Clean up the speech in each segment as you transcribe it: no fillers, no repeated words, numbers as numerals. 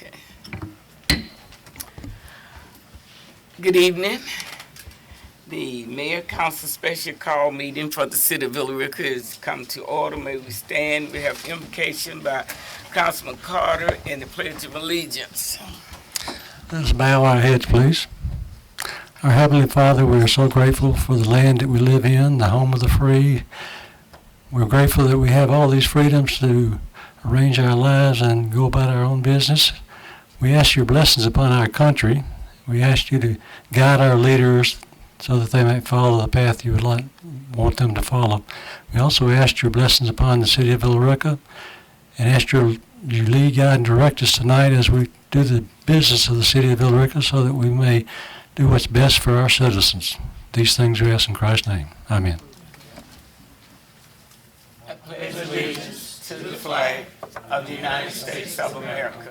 Okay. Good evening. The Mayor Council Special Call Meeting for the City of Villa Rica has come to order. May we stand. We have invocation by Councilman Carter and the Pledge of Allegiance. Let's bow our heads, please. Our Heavenly Father, we are so grateful for the land that we live in, the home of the free. We're grateful that we have all these freedoms to arrange our lives and go about our own business. We ask your blessings upon our country. We ask you to guide our leaders so that they might follow the path you would want them to follow. We also ask your blessings upon the city of Villa Rica and ask you lead, guide, and direct us tonight as we do the business of the city of Villa Rica so that we may do what's best for our citizens. These things we ask in Christ's name. Amen. I pledge allegiance to the flag of the United States of America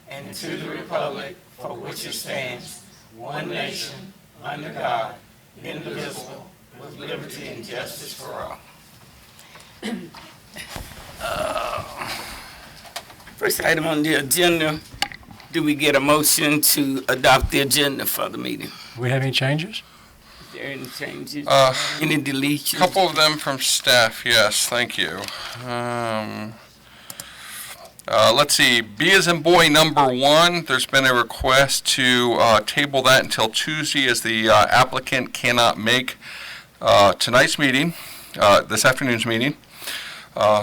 and to the republic for which it stands, one nation, under God, indivisible, with liberty and justice for all. First item on the agenda, do we get a motion to adopt the agenda for the meeting? Do we have any changes? Is there any changes? Any deletions? A couple of them from staff, yes, thank you. Let's see, B as in boy number 1, there's been a request to table that until Tuesday as the applicant cannot make tonight's meeting, this afternoon's meeting.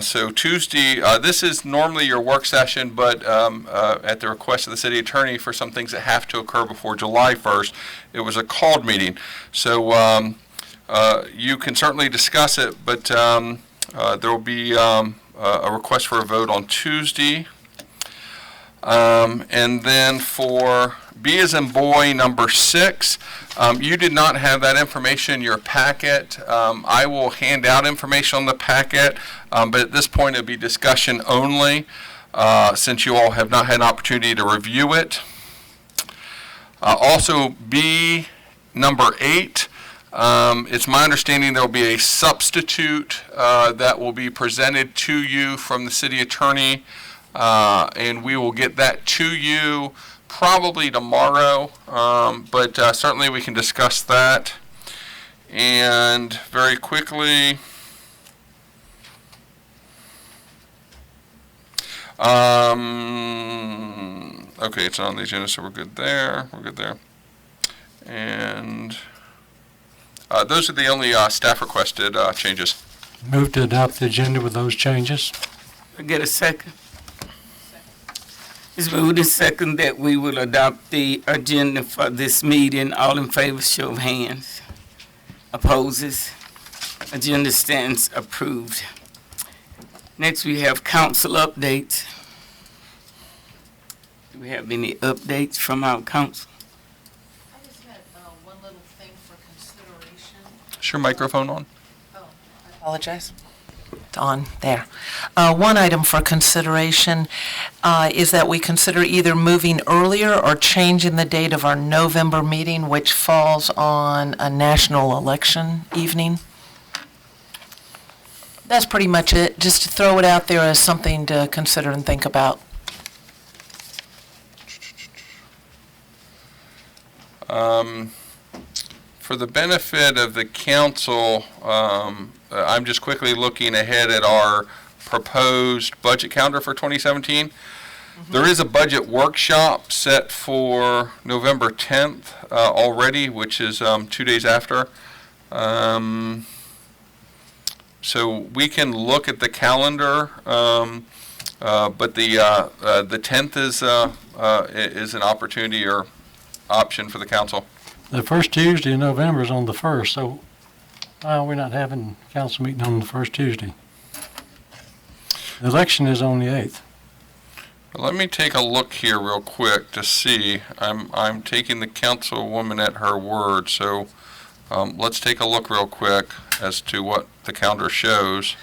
So Tuesday, this is normally your work session, but at the request of the city attorney for some things that have to occur before July 1st, it was a called meeting. So you can certainly discuss it, but there will be a request for a vote on Tuesday. And then for B as in boy number 6, you did not have that information in your packet. I will hand out information on the packet, but at this point it would be discussion only since you all have not had an opportunity to review it. Also B number 8, it's my understanding there will be a substitute that will be presented to you from the city attorney, and we will get that to you probably tomorrow, but certainly we can discuss that. And very quickly, okay, it's not on the agenda, so we're good there. We're good there. And those are the only staff requested changes. Move to adopt the agenda with those changes. Get a second? It's moved and second that we will adopt the agenda for this meeting. All in favor, show of hands. Opposes? Agenda stands approved. Next, we have council updates. Do we have any updates from our council? I just had one little thing for consideration. Is your microphone on? Oh, I apologize. It's on there. One item for consideration is that we consider either moving earlier or changing the date of our November meeting, which falls on a national election evening. That's pretty much it. Just to throw it out there as something to consider and think about. For the benefit of the council, I'm just quickly looking ahead at our proposed budget calendar for 2017. There is a budget workshop set for November 10th already, which is 2 days after. So we can look at the calendar, but the 10th is an opportunity or option for the council. The first Tuesday in November is on the 1st, so we're not having council meeting on the first Tuesday. The election is on the 8th. Let me take a look here real quick to see. I'm taking the councilwoman at her word, so let's take a look real quick as to what the calendar shows.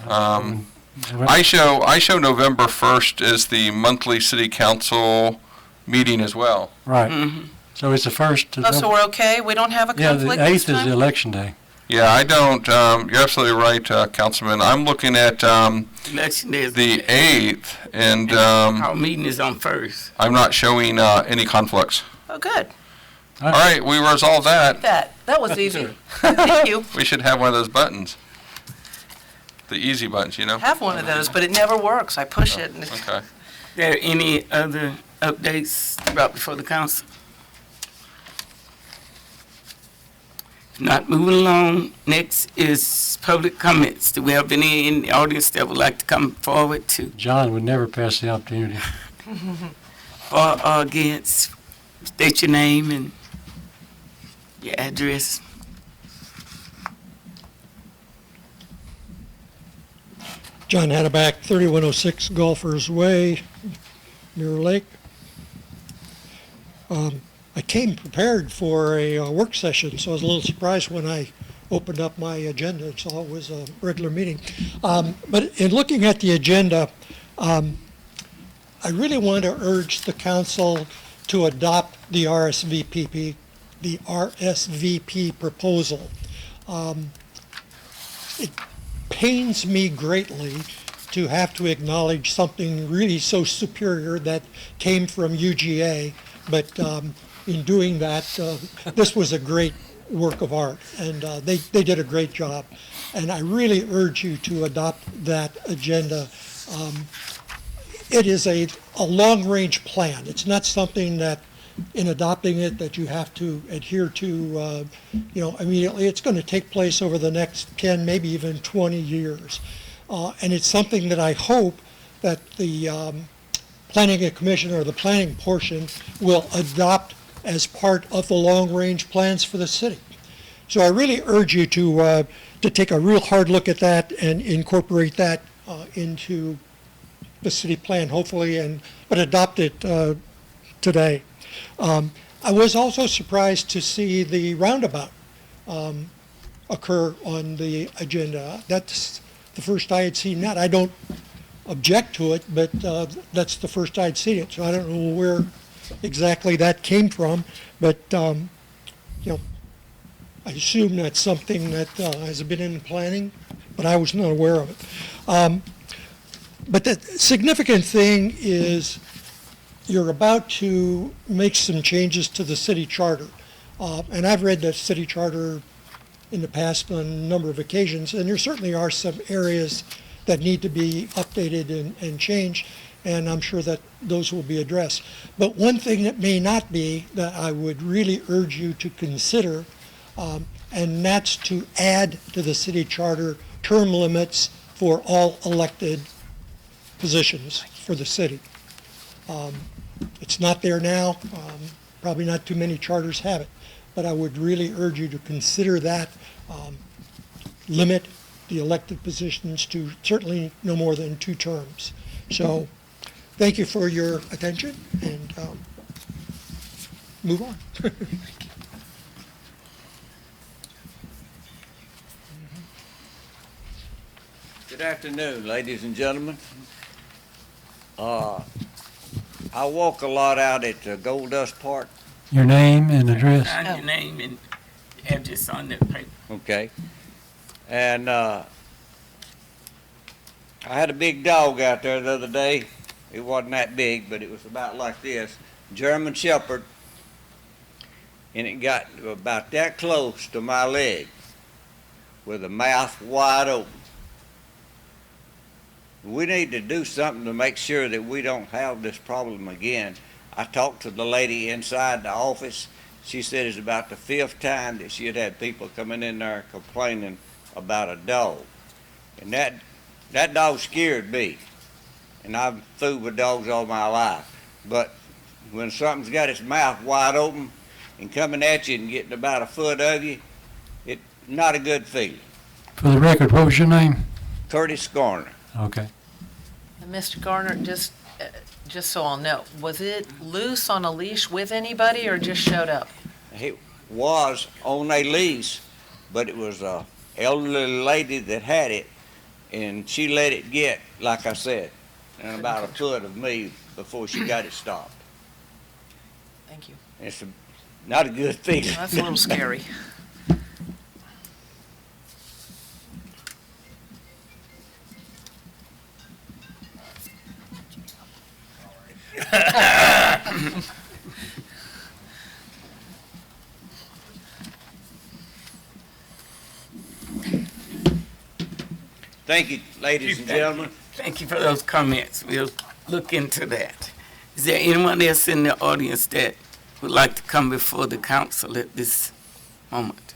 I show November 1st as the monthly city council meeting as well. Right. So it's the first. Oh, so we're okay? We don't have a Yeah, the conflict this 8th is the time? election day. Yeah, I don't, you're absolutely right, Councilman. I'm looking at Election day is the 8th, and our meeting is on first. I'm not showing any conflicts. Oh, good. All right, we resolved that. That was easy. Thank you. We should have one of those buttons. The easy buttons, you know? Have one of those, but it never works. I push it and it's Okay. There any other updates brought before the council? Not moving along. Next is public comments. Do we have any in the audience that would like to come forward to John would never pass the opportunity. or against? State your name and your address. John Hattaback, 3106 Golfers Way, Mirror Lake. I came prepared for a work session, so I was a little surprised when I opened up my agenda and saw it was a regular meeting. But in looking at the agenda, I really want to urge the council to adopt the RSVP proposal. It pains me greatly to have to acknowledge something really so superior that came from UGA, but in doing that, this was a great work of art, and they did a great job. And I really urge you to adopt that agenda. It is a long-range plan. It's not something that, in adopting it, that you have to adhere to, immediately. It's going to take place over the next 10, maybe even 20 years. And it's something that I hope that the Planning Commission, or the planning portion, will adopt as part of the long-range plans for the city. So I really urge you to take a real hard look at that and incorporate that into the city plan, hopefully, but adopt it today. I was also surprised to see the roundabout occur on the agenda. That's the first I had seen that. I don't object to it, but that's the first I'd seen it, so I don't know where exactly that came from, but I assume that's something that has been in planning, but I was not aware of it. But the significant thing is you're about to make some changes to the city charter. And I've read the city charter in the past on a number of occasions, and there certainly are some areas that need to be updated and changed, and I'm sure that those will be addressed. But one thing that may not be, that I would really urge you to consider, and that's to add to the city charter term limits for all elected positions for the city. It's not there now. Probably not too many charters have it, but I would really urge you to consider that. Limit the elected positions to certainly no more than 2 terms. So thank you for your attention, and move on. Good afternoon, ladies and gentlemen. I walk a lot out at Gold Dust Park. Your name and address. Sign your name and address on that paper. Okay. And I had a big dog out there the other day. It wasn't that big, but it was about like this. German Shepherd. And it got about that close to my leg with the mouth wide open. We need to do something to make sure that we don't have this problem again. I talked to the lady inside the office. She said it's about the 5th time that she had had people coming in there complaining about a dog. And that dog scared me. And I've fooled with dogs all my life. But when something's got its mouth wide open and coming at you and getting about a foot of you, it's not a good feeling. For the record, what was your name? Curtis Garner. Okay. And Mr. Garner, just so I'll know, was it loose on a leash with anybody or just showed up? It was on a leash, but it was a elderly lady that had it, and she let it get, like I said, and about a foot of me before she got it stopped. Thank you. It's not a good feeling. That's a little scary. Thank you, ladies and gentlemen. Thank you for those comments. We'll look into that. Is there anyone else in the audience that would like to come before the council at this moment?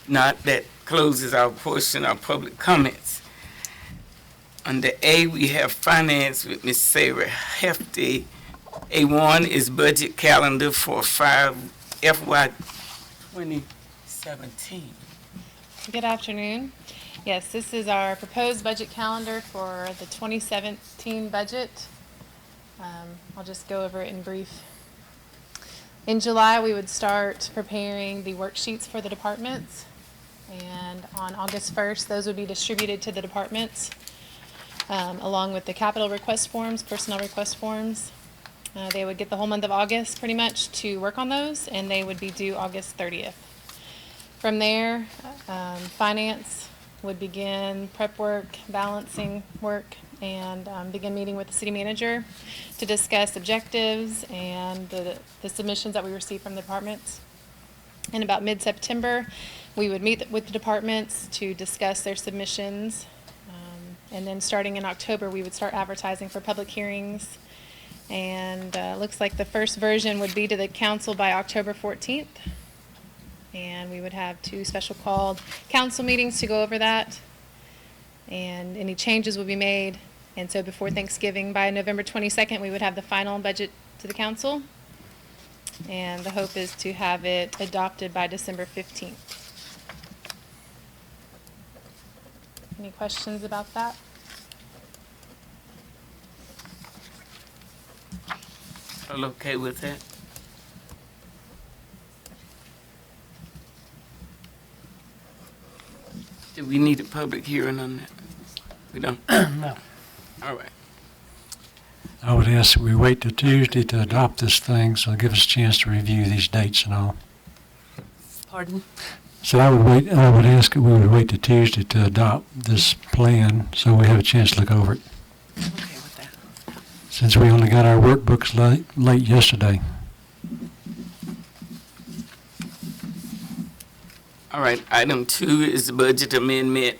Not, that closes our portion of public comments. Under A, we have finance with Ms. Sarah Hefty. A1 is budget calendar for FY 2017. Good afternoon. Yes, this is our proposed budget calendar for the 2017 budget. I'll just go over it in brief. In July, we would start preparing the worksheets for the departments. And on August 1st, those would be distributed to the departments, along with the capital request forms, personnel request forms. They would get the whole month of August pretty much to work on those, and they would be due August 30th. From there, finance would begin prep work, balancing work, and begin meeting with the city manager to discuss objectives and the submissions that we receive from the departments. In about mid-September, we would meet with the departments to discuss their submissions. And then starting in October, we would start advertising for public hearings. And looks like the first version would be to the council by October 14th. And we would have 2 special called council meetings to go over that. And any changes would be made. And so before Thanksgiving, by November 22nd, we would have the final budget to the council. And the hope is to have it adopted by December 15th. Any questions about that? All okay with that? Do we need a public hearing on that? We don't? No. All right. I would ask that we wait till Tuesday to adopt this thing, so give us a chance to review these dates and all. Pardon? So I would ask that we would wait till Tuesday to adopt this plan, so we have a chance to look over it, Okay with that. since we only got our workbooks late yesterday. All right, item 2 is the budget amendment,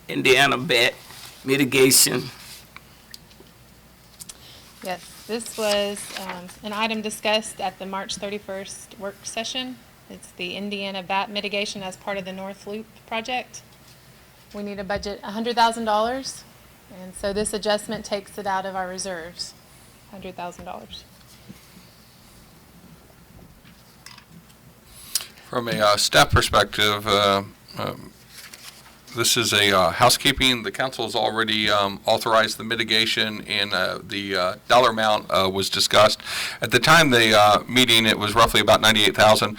Indiana bat mitigation. Yes, this was an item discussed at the March 31st work session. It's the Indiana bat mitigation as part of the North Loop project. We need a budget $100,000, and so this adjustment takes it out of our reserves, $100,000. From a staff perspective, this is a housekeeping. The council has already authorized the mitigation, and the dollar amount was discussed. At the time of the meeting, it was roughly about $98,000.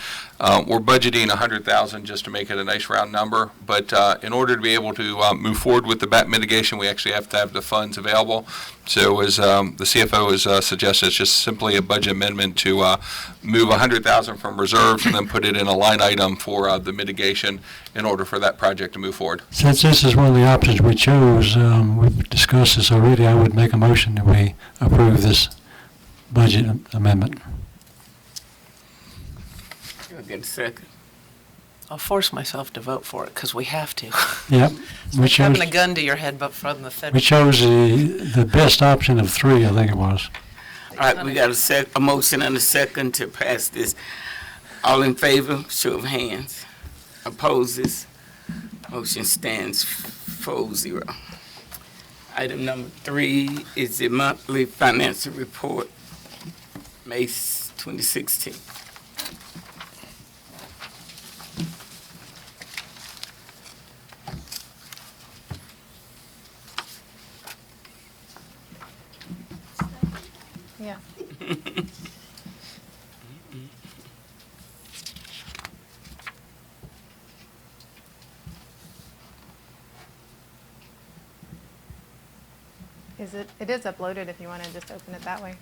We're budgeting $100,000 just to make it a nice round number. But in order to be able to move forward with the bat mitigation, we actually have to have the funds available. So as the CFO has suggested, it's just simply a budget amendment to move $100,000 from reserves and then put it in a line item for the mitigation in order for that project to move forward. Since this is one of the options we chose, we've discussed this already, I would make a motion that we approve this budget amendment. You'll get a second. I'll force myself to vote for it because we have to. Yep. It's like having a gun to your head, but from the We federal. chose the best option of 3, I think it was. All right, we got a motion and a second to pass this. All in favor, show of hands. Opposes? Motion stands 4-0. Item number 3 is the monthly financial report, May 2016. Yeah. It is uploaded if you want to just open it that way.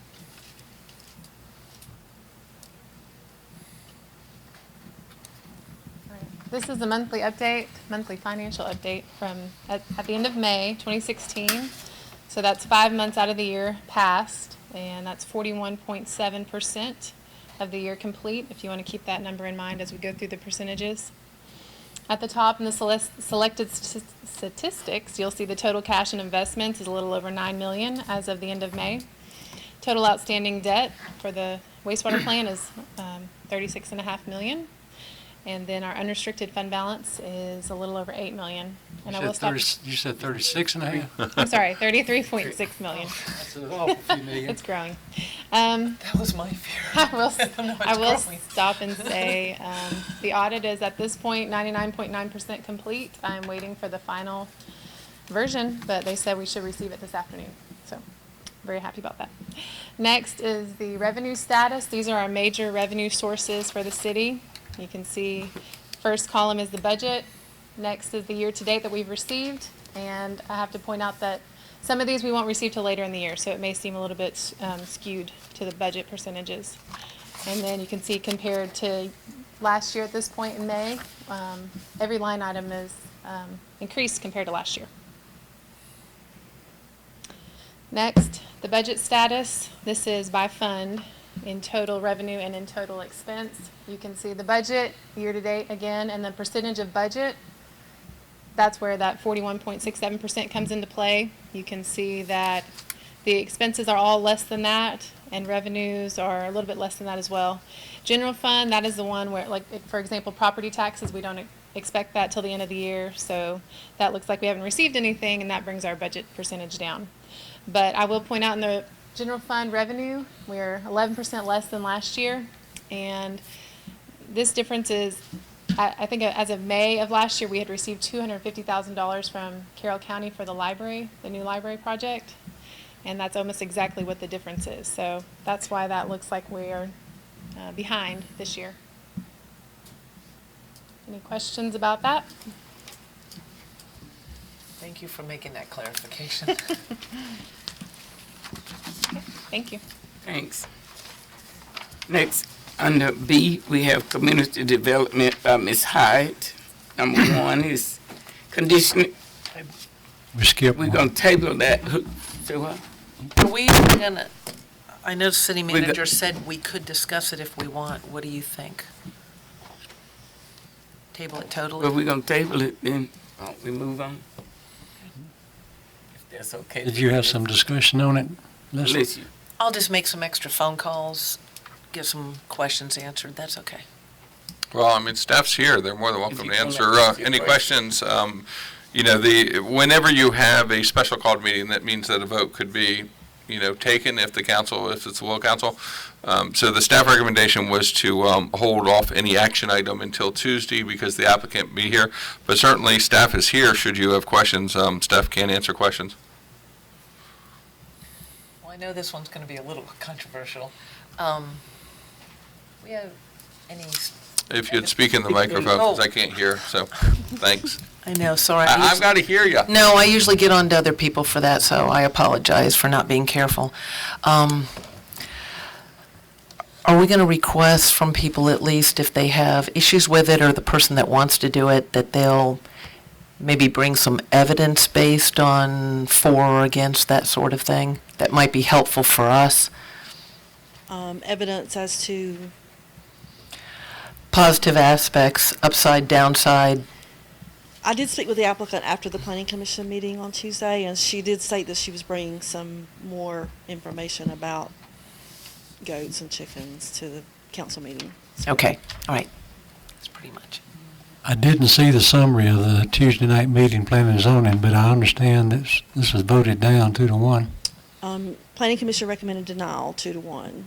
All right. This is the monthly update, monthly financial update from at the end of May 2016. So that's 5 months out of the year passed, and that's 41.7% of the year complete, if you want to keep that number in mind as we go through the percentages. At the top in the selected statistics, you'll see the total cash and investments is a little over 9 million as of the end of May. Total outstanding debt for the wastewater plant is 36.5 million. And then our unrestricted fund balance is a little over 8 million. And I will stop. You said 36 and a half? I'm sorry, 33.6 million. That's an awful few million. It's growing. That was my fear. I will stop and say, the audit is at this point 99.9% complete. I'm waiting for the final version, but they said we should receive it this afternoon. So, very happy about that. Next is the revenue status. These are our major revenue sources for the city. You can see first column is the budget. Next is the year-to-date that we've received. And I have to point out that some of these we won't receive till later in the year, so it may seem a little bit skewed to the budget percentages. And then you can see compared to last year at this point in May, every line item is increased compared to last year. Next, the budget status. This is by fund in total revenue and in total expense. You can see the budget year-to-date again, and the percentage of budget. That's where that 41.67% comes into play. You can see that the expenses are all less than that, and revenues are a little bit less than that as well. General fund, that is the one where, like, for example, property taxes, we don't expect that till the end of the year, so that looks like we haven't received anything, and that brings our budget percentage down. But I will point out in the general fund revenue, we're 11% less than last year, and this difference is, I think as of May of last year, we had received $250,000 from Carroll County for the library, the new library project, and that's almost exactly what the difference is. So that's why that looks like we are behind this year. Any questions about that? Thank you for making that clarification. Thank you. Thanks. Next, under B, we have community development by Ms. Hyde. Number one is condition, We skipped we're one. gonna table that. So what? Are we gonna, I know the city We got- manager said we could discuss it if we want. What do you think? Table it Well, totally? we're gonna table it, then we move on. If that's okay. Did you have some discussion on it? Leslie? Unless you, I'll just make some extra phone calls, get some questions answered. That's okay. Well, I mean, staff's here. They're more than welcome you to wanna answer ask your any questions. You know, whenever you have a special called meeting, that means that a vote could be, you know, taken if it's the will of council. So the staff recommendation was to hold off any action item until Tuesday because the applicant be here. But certainly, staff is here should you have questions. Staff can answer questions. Well, I know this one's going to be a little controversial. We have any, If you'd speak in the microphone, because I can't hear, so thanks. I know, sorry. I've got to hear you. No, I usually get on to other people for that, so I apologize for not being careful. Are we going to request from people, at least if they have issues with it or the person that wants to do it, that they'll maybe bring some evidence based on for or against, that sort of thing, that might be helpful for us? Evidence as to, Positive aspects, upside, downside. I did speak with the applicant after the planning commission meeting on Tuesday, and she did state that she was bringing some more information about goats and chickens to the council meeting. Okay, all right. That's pretty much. I didn't see the summary of the Tuesday night meeting, planning and zoning, but I understand this was voted down 2-1. Planning commission recommended denial 2-1.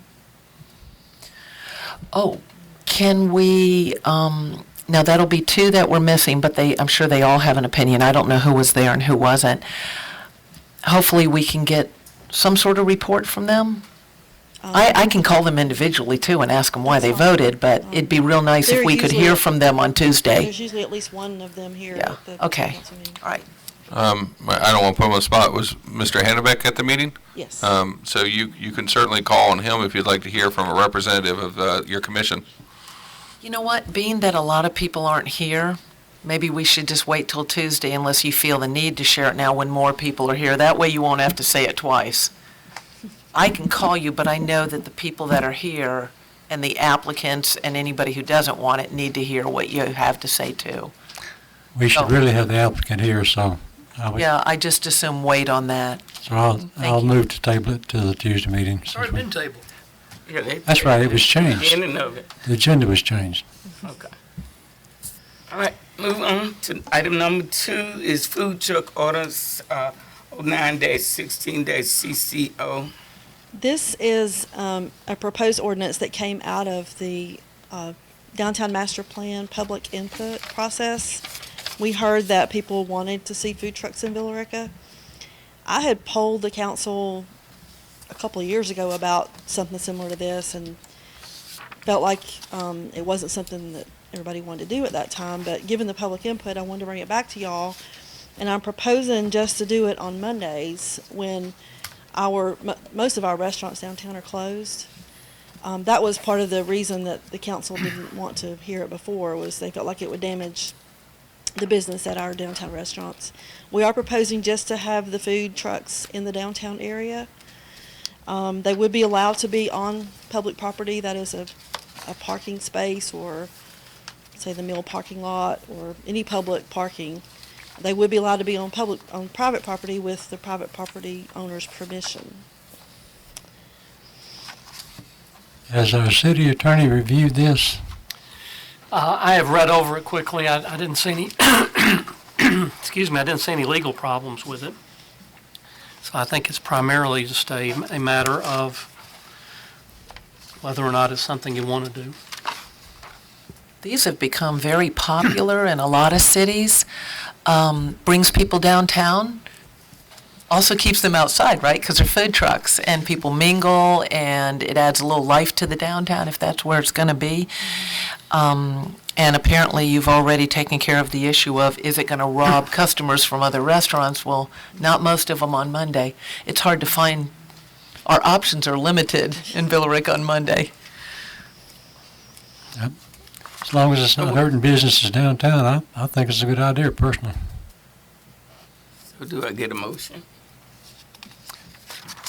Oh, can we, now that'll be two that we're missing, but I'm sure they all have an opinion. I don't know who was there and who wasn't. Hopefully we can get some sort of report from them. I can call them individually too and ask them why they That's fine. voted, but it'd be real nice if They're we could usually- hear from them on Tuesday. There's usually at least one of them here Yeah, at the okay. council meeting. All right. I don't want to put him on the spot. Was Mr. Hannebeck at the meeting? Yes. So you can certainly call on him if you'd like to hear from a representative of your commission. You know what, being that a lot of people aren't here, maybe we should just wait till Tuesday unless you feel the need to share it now when more people are here. That way you won't have to say it twice. I can call you, but I know that the people that are here and the applicants and anybody who doesn't want it need to hear what you have to say too. We should Oh. really have the applicant here, so Yeah, I just assume wait on that. I'll you. move to table it to the Tuesday meeting. It's already been tabled. Yeah, That's right, it was changed. Beginning of it. The agenda was changed. Okay. All right, move on to item number 2 is food truck orders, 09-16-CCO. This is a proposed ordinance that came out of the Downtown Master Plan public input process. We heard that people wanted to see food trucks in Villa Rica. I had polled the council a couple of years ago about something similar to this and felt like it wasn't something that everybody wanted to do at that time, but given the public input, I wanted to bring it back to y'all. And I'm proposing just to do it on Mondays when most of our restaurants downtown are closed. That was part of the reason that the council didn't want to hear it before, was they felt like it would damage the business at our downtown restaurants. We are proposing just to have the food trucks in the downtown area. They would be allowed to be on public property, that is a parking space or, say, the mill parking lot or any public parking. They would be allowed to be on private property with the private property owner's permission. Has our city attorney reviewed this? I have read over it quickly. I didn't see any, excuse me, I didn't see any legal problems with it. So I think it's primarily just a matter of whether or not it's something you want to do. These have become very popular in a lot of cities. Brings people downtown. Also keeps them outside, right? Because they're food trucks and people mingle and it adds a little life to the downtown if that's where it's going to be. And apparently you've already taken care of the issue of, is it going to rob customers from other restaurants? Well, not most of them on Monday. It's hard to find, our options are limited in Villa Rica on Monday. Yep. As long as it's not hurting businesses downtown, I think it's a good idea personally. So do I get a motion?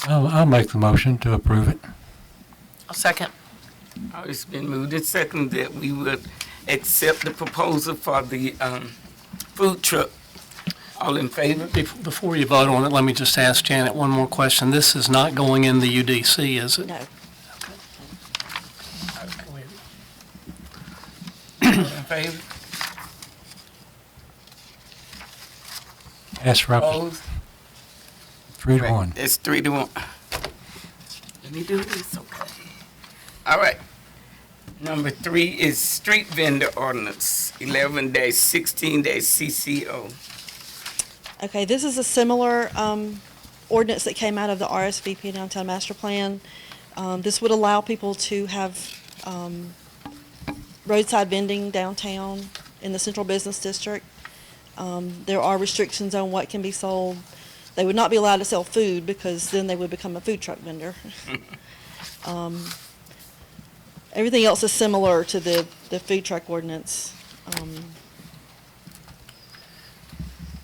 I'll make the motion to approve it. I'll second. It's been moved and seconded that we would accept the proposal for the food truck. All in favor? Before you vote on it, let me just ask Janet one more question. This is not going in the UDC, is it? No. All in favor? Yes, Robert. Opposed? 3-1. It's 3-1. Let me do this, okay. All right. Number 3 is street vendor ordinance, 11-16-CCO. Okay, this is a similar ordinance that came out of the RSVP Downtown Master Plan. This would allow people to have roadside vending downtown in the Central Business District. There are restrictions on what can be sold. They would not be allowed to sell food because then they would become a food truck vendor. Everything else is similar to the food truck ordinance.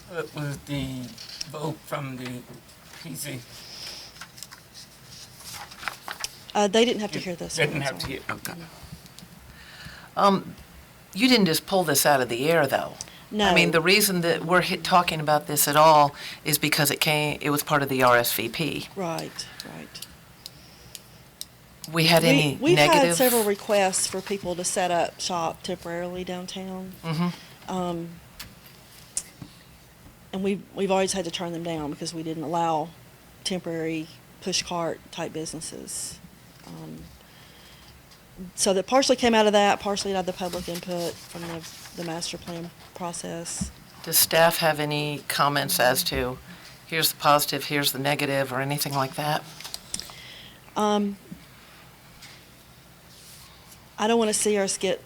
What was the vote from the PC? They didn't have to hear this. Didn't one, have to sorry. hear, okay. You didn't just pull this out of the air, though. No. I mean, the reason that we're talking about this at all is because it was part of the RSVP. Right. We had any We've had negative? several requests for people to set up shop temporarily downtown. Mhm. And we've always had to turn them down because we didn't allow temporary push cart type businesses. So that partially came out of that, partially out of the public input from the master plan process. Does staff have any comments as to, here's the positive, here's the negative, or anything like that? I don't want to see us get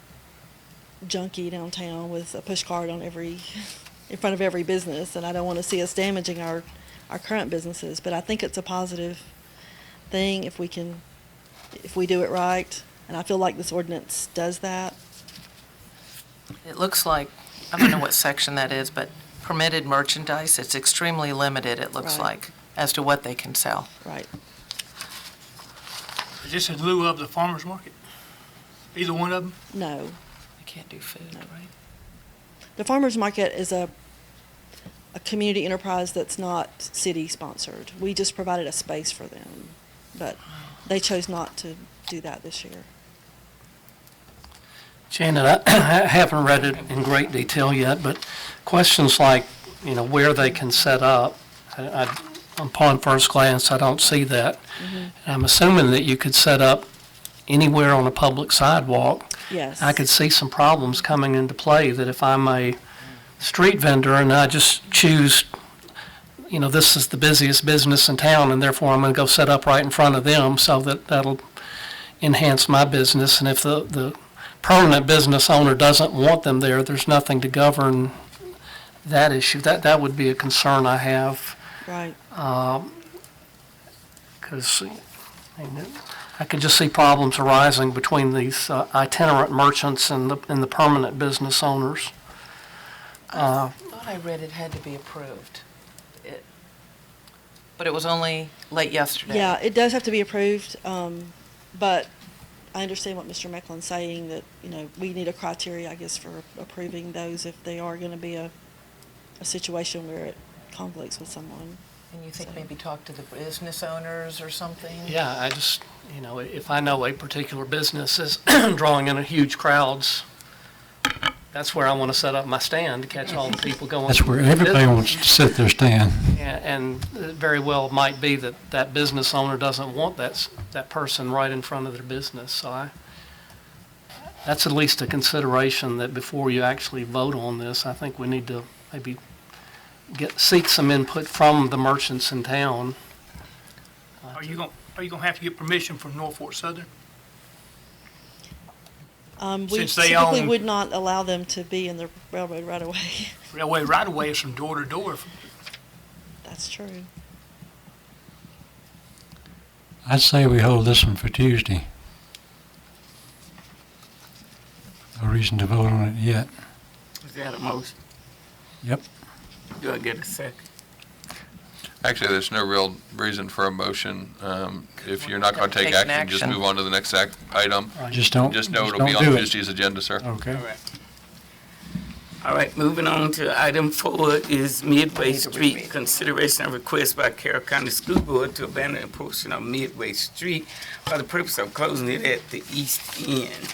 junky downtown with a push cart on in front of every business, and I don't want to see us damaging our current businesses. But I think it's a positive thing if we do it right, and I feel like this ordinance does that. It looks like, I don't know what section that is, but permitted merchandise, it's extremely limited, it looks Right. like, as to what they can sell. Right. Is this in lieu of the farmer's market? Either one of them? No. You can't do food, right? the farmer's market is a community enterprise that's not city-sponsored. We just provided a space for them, but they chose not to do that this year. Janet, I haven't read it in great detail yet, but questions like, where they can set up, upon first glance, I don't see that. I'm assuming that you could set up anywhere on a public sidewalk. Yes. I could see some problems coming into play, that if I'm a street vendor and I just choose, this is the busiest business in town, and therefore I'm going to go set up right in front of them, so that'll enhance my business. And if the permanent business owner doesn't want them there, there's nothing to govern that issue. That would be a concern I have. Right. Because I could just see problems arising between these itinerant merchants and the permanent business owners. I thought I read it had to be approved. But it was only late yesterday. Yeah, it does have to be approved, but I understand what Mr. Mecklen's saying, that, we need a criteria, I guess, for approving those if they are going to be a situation where it conflicts with someone. And you think maybe talk to the business owners or something? Yeah, I just, if I know a particular business is drawing in a huge crowds, that's where I want to set up my stand to catch all the people going. That's where everybody wants to set their stand. And it very well might be that business owner doesn't want that person right in front of their business. So that's at least a consideration, that before you actually vote on this, I think we need to maybe seek some input from the merchants in town. Are you gonna have to get permission from Norfolk Southern? We Since they typically own- would not allow them to be in the railroad right away. Railway right away is from door to door. That's true. I'd say we hold this one for Tuesday. No reason to vote on it yet. Is that a motion? Yep. Do I get a second? Actually, there's no real reason for a motion. If you're not going to take Take an action, just action. move on to the next item. Just don't. Just know it'll don't be on do it. Tuesday's agenda, sir. Okay. All right, moving on to item 4 is Midway Street. Consideration of request by Carroll County School Board to abandon a portion of Midway Street for the purpose of closing it at the east end.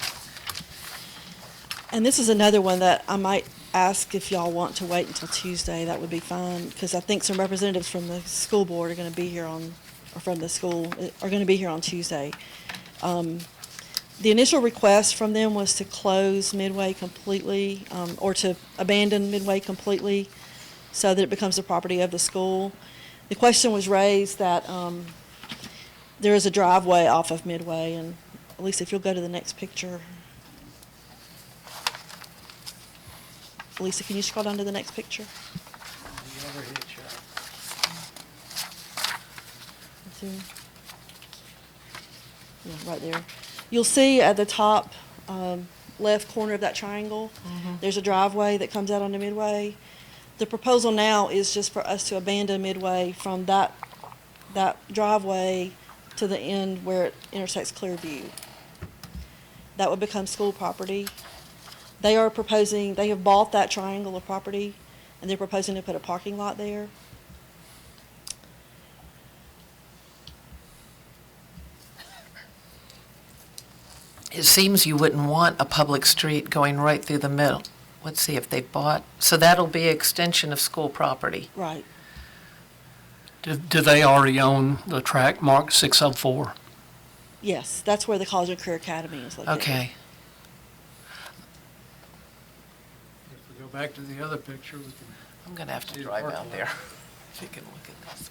And this is another one that I might ask if y'all want to wait until Tuesday. That would be fine, because I think some representatives from the school board are going to be here from the school, are going to be here on Tuesday. The initial request from them was to close Midway completely, or to abandon Midway completely so that it becomes the property of the school. The question was raised that there is a driveway off of Midway, and Lisa, if you'll go to the next picture. Lisa, can you scroll down to the next picture? Yeah, right there. You'll see at the top left corner of that triangle, there's a driveway that comes out onto Midway. The proposal now is just for us to abandon Midway from that driveway to the end where it intersects Clearview. That would become school property. They are proposing, they have bought that triangle of property, and they're proposing to put a parking lot there. It seems you wouldn't want a public street going right through the middle. Let's see if they bought, so that'll be extension of school property. Right. Do they already own the track marked 604? Yes, that's where the College and Career Academy is located. Okay. If we go back to the other picture, we can. I'm going to have to See the drive parking out lot. there. If you can look at this.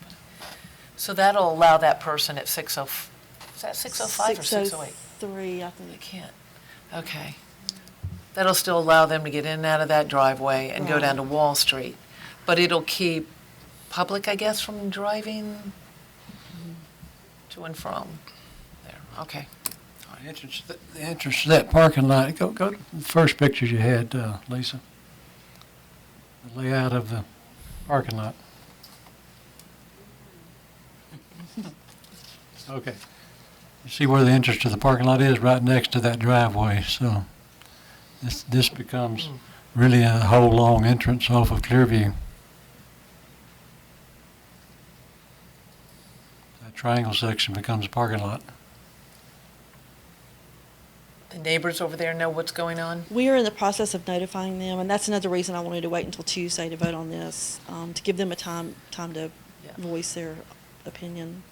So that'll allow that person at 60, is that 605 or 608? 603, I I think. can't. Okay. That'll still allow them to get in and out of that driveway and go down to Wall Street. But it'll keep public, I guess, from driving to and from there. Okay. The entrance to that parking lot, go to the first pictures you had, Lisa. The layout of the parking lot. Okay. You see where the entrance to the parking lot is, right next to that driveway, so this becomes really a whole long entrance off of Clearview. That triangle section becomes a parking lot. The neighbors over there know what's going on? We are in the process of notifying them, and that's another reason I wanted to wait until Tuesday to vote on this, to give them a time to Yeah. voice their opinion.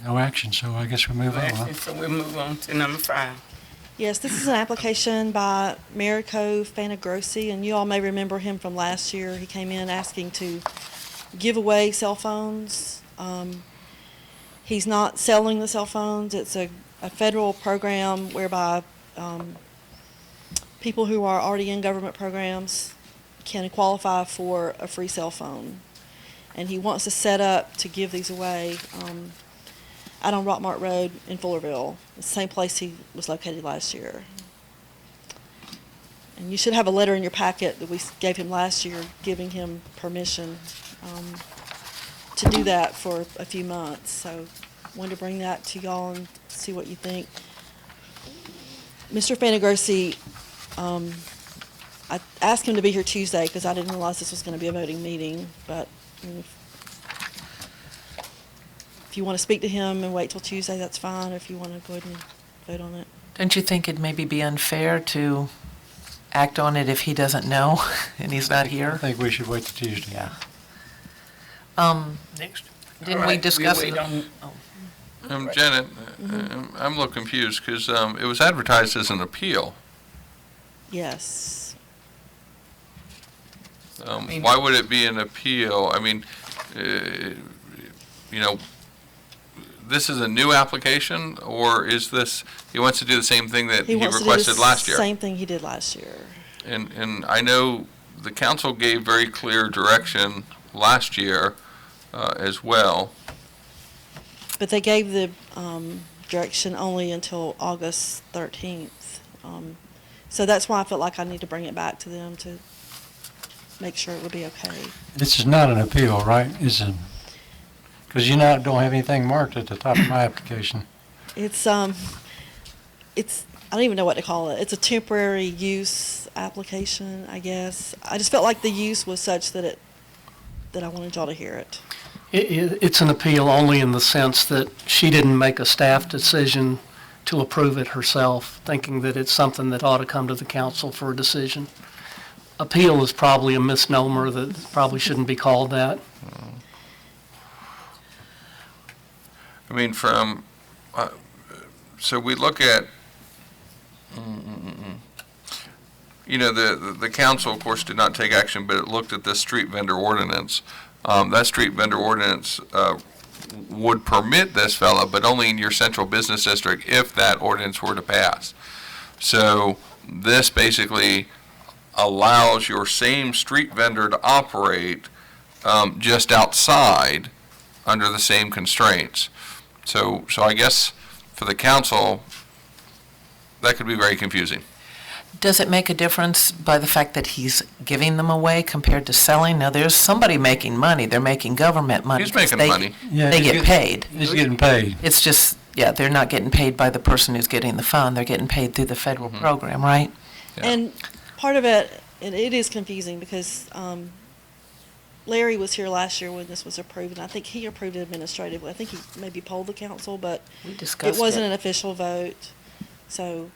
No action, so I guess we move on, huh? So we'll move on to number 5. Yes, this is an application by Marico Fanagrossi, and you all may remember him from last year. He came in asking to give away cell phones. He's not selling the cell phones. It's a federal program whereby people who are already in government programs can qualify for a free cell phone. And he wants to set up to give these away out on Rockmart Road in Fullerville, the same place he was located last year. And you should have a letter in your packet that we gave him last year giving him permission to do that for a few months. So wanted to bring that to y'all and see what you think. Mr. Fanagrossi, I asked him to be here Tuesday because I didn't realize this was going to be a voting meeting, but if you want to speak to him and wait till Tuesday, that's fine. If you want to go ahead and vote on it. Don't you think it'd maybe be unfair to act on it if he doesn't know and he's not I here? think we should wait till Tuesday. Yeah. Next. Didn't we discuss We'll it? wait on- Janet, I'm a little confused because it was advertised as an appeal. Yes. Why would it be an appeal? I mean, you know, this is a new application, or is this, he wants to do the same thing that he wants to do requested the last year? same thing he did last year. And I know the council gave very clear direction last year as well. But they gave the direction only until August 13th. So that's why I felt like I need to bring it back to them to make sure it would be okay. This is not an appeal, right? It's a, because don't have anything marked at the top of my application. It's I don't even know what to call it. It's a temporary use application, I guess. I just felt like the use was such that I wanted y'all to hear it. It's an appeal only in the sense that she didn't make a staff decision to approve it herself, thinking that it's something that ought to come to the council for a decision. Appeal is probably a misnomer that probably shouldn't be called that. I mean, so we look at, you know, the council, of course, did not take action, but it looked at this street vendor ordinance. That street vendor ordinance would permit this fella, but only in your central business district if that ordinance were to pass. So this basically allows your same street vendor to operate just outside under the same constraints. So I guess for the council, that could be very confusing. Does it make a difference by the fact that he's giving them away compared to selling? Now, there's somebody making money. They're making government money. He's making 'cause money. Yeah, They he's get paid. He's getting paid. It's just, yeah, they're not getting paid by the person who's getting the fund. They're getting paid through the federal program, right? Yeah. And part of it, and it is confusing because Larry was here last year when this was approved, and I think he approved it administratively. I think he maybe polled the council, but We discussed it wasn't it. an official vote. So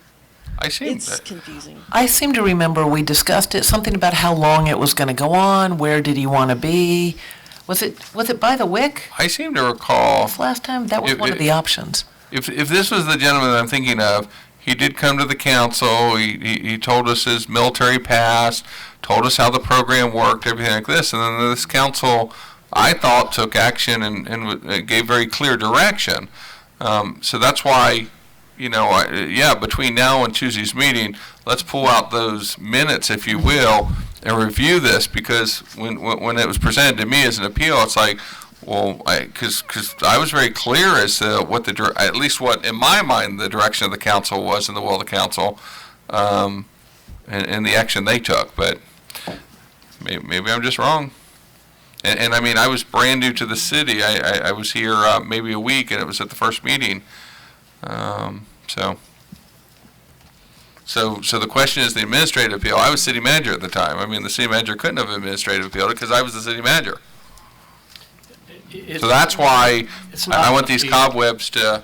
I see. it's confusing. I seem to remember we discussed it, something about how long it was going to go on, where did he want to be? Was it by the WIC I seem to recall, last time? That was one of the options. if this was the gentleman that I'm thinking of, he did come to the council, he told us his military past, told us how the program worked, everything like this, and then this council, I thought, took action and gave very clear direction. So that's why, you know, between now and Tuesday's meeting, let's pull out those minutes, if you will, and review this, because when it was presented to me as an appeal, it's like, well, because I was very clear as to what at least what in my mind the direction of the council was and the will of the council. and the action they took, but maybe I'm just wrong. And I mean, I was brand new to the city. I was here maybe a week, and it was at the first meeting. So the question is the administrative appeal. I was city manager at the time. I mean, the city manager couldn't have administrative appealed it because I was the city manager. So that's why I want these cobwebs to,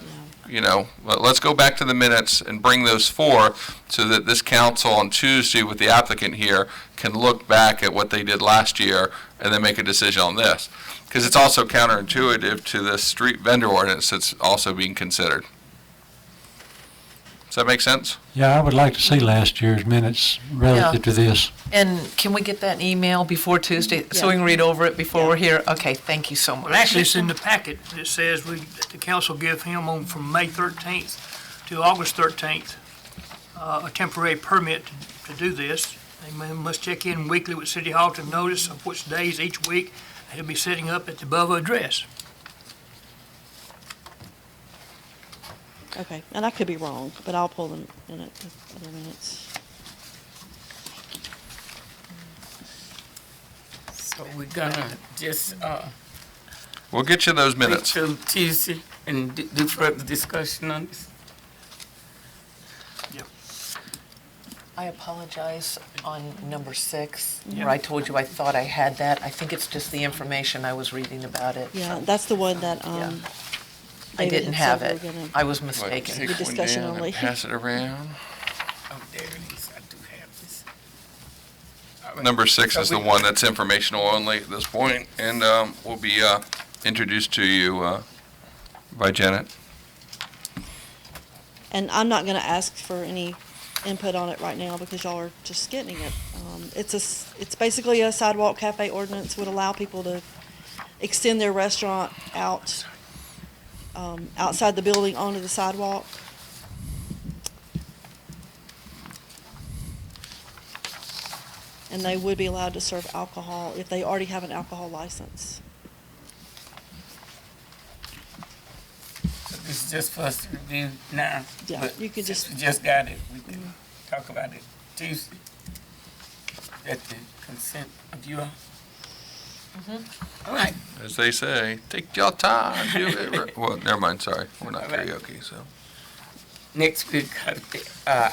let's go back to the minutes and bring those forth so that this council on Tuesday with the applicant here can look back at what they did last year and then make a decision on this. Because it's also counterintuitive to the street vendor ordinance that's also being considered. Does that make sense? Yeah, I would like to see last year's minutes relative to this. And can we get that email before Tuesday, so we can read over it before we're here? Okay, thank you so much. Well, actually, it's in the packet. It says that the council give him from May 13th to August 13th, a temporary permit to do this. They must check in weekly with City Hall to notice of which days each week he'll be setting up at the above address. Okay, and I could be wrong, but I'll pull them in at the other minutes. So we're gonna just, We'll get you those wait minutes. till Tuesday and do further discussion on this. I apologize on number 6, Yeah. where I told you I thought I had that. I think it's just the information I was reading about it. Yeah, that's the one that, Yeah. I David didn't had have said it. we're gonna- I was What, mistaken. take The discussion one down only. and pass it around. Oh, there it is. I do have this. All right. Number 6 So is the we- one that's informational only at this point, and will be introduced to you by Janet. And I'm not gonna ask for any input on it right now because y'all are just getting it. It's basically a sidewalk cafe ordinance, would allow people to extend their restaurant out, outside the building onto the sidewalk. And they would be allowed to serve alcohol if they already have an alcohol license. So this is just for us to review now. Yeah, but you could since just- we just got it, we can talk about it Tuesday. At the consent of you all. All right. As they say, take your time, do it right. Well, never mind, sorry. We're not All right. karaoke, so. Next, we got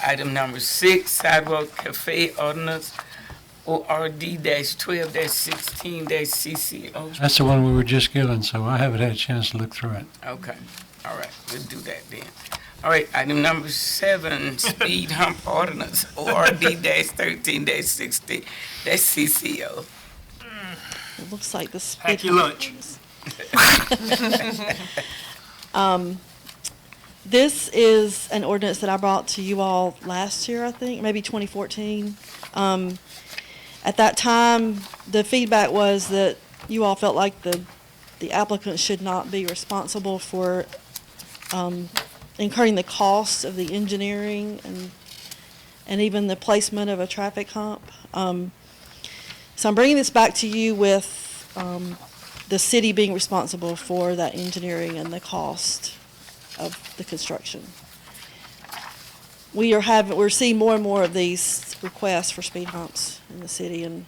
item number 6, sidewalk cafe ordinance, ORD-12-16-CCO. That's the one we were just given, so I haven't had a chance to look through it. Okay, all right, we'll do that then. All right, item number 7, speed hump ordinance, ORD-13-60-CCO. It looks like this. Pack your lunch. This is an ordinance that I brought to you all last year, I think, maybe 2014. At that time, the feedback was that you all felt like the applicant should not be responsible for incurring the costs of the engineering and even the placement of a traffic hump. So I'm bringing this back to you with the city being responsible for that engineering and the cost of the construction. We're seeing more and more of these requests for speed humps in the city, and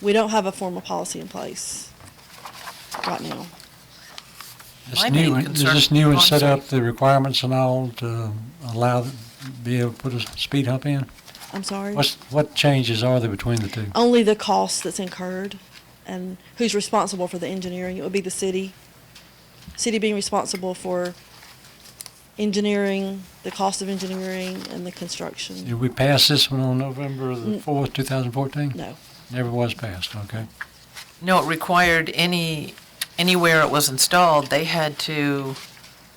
we don't have a formal policy in place right now. This My new main one- concern- Does this new oh, one I'm set sorry. up the requirements and all to allow, be able to put a speed hump in? I'm sorry? What changes are there between the two? Only the cost that's incurred and who's responsible for the engineering. It would be the city. City being responsible for engineering, the cost of engineering and the construction. Did we pass this one on November the 4th, 2014? No. Never was passed, okay. No, it required anywhere it was installed, they had to,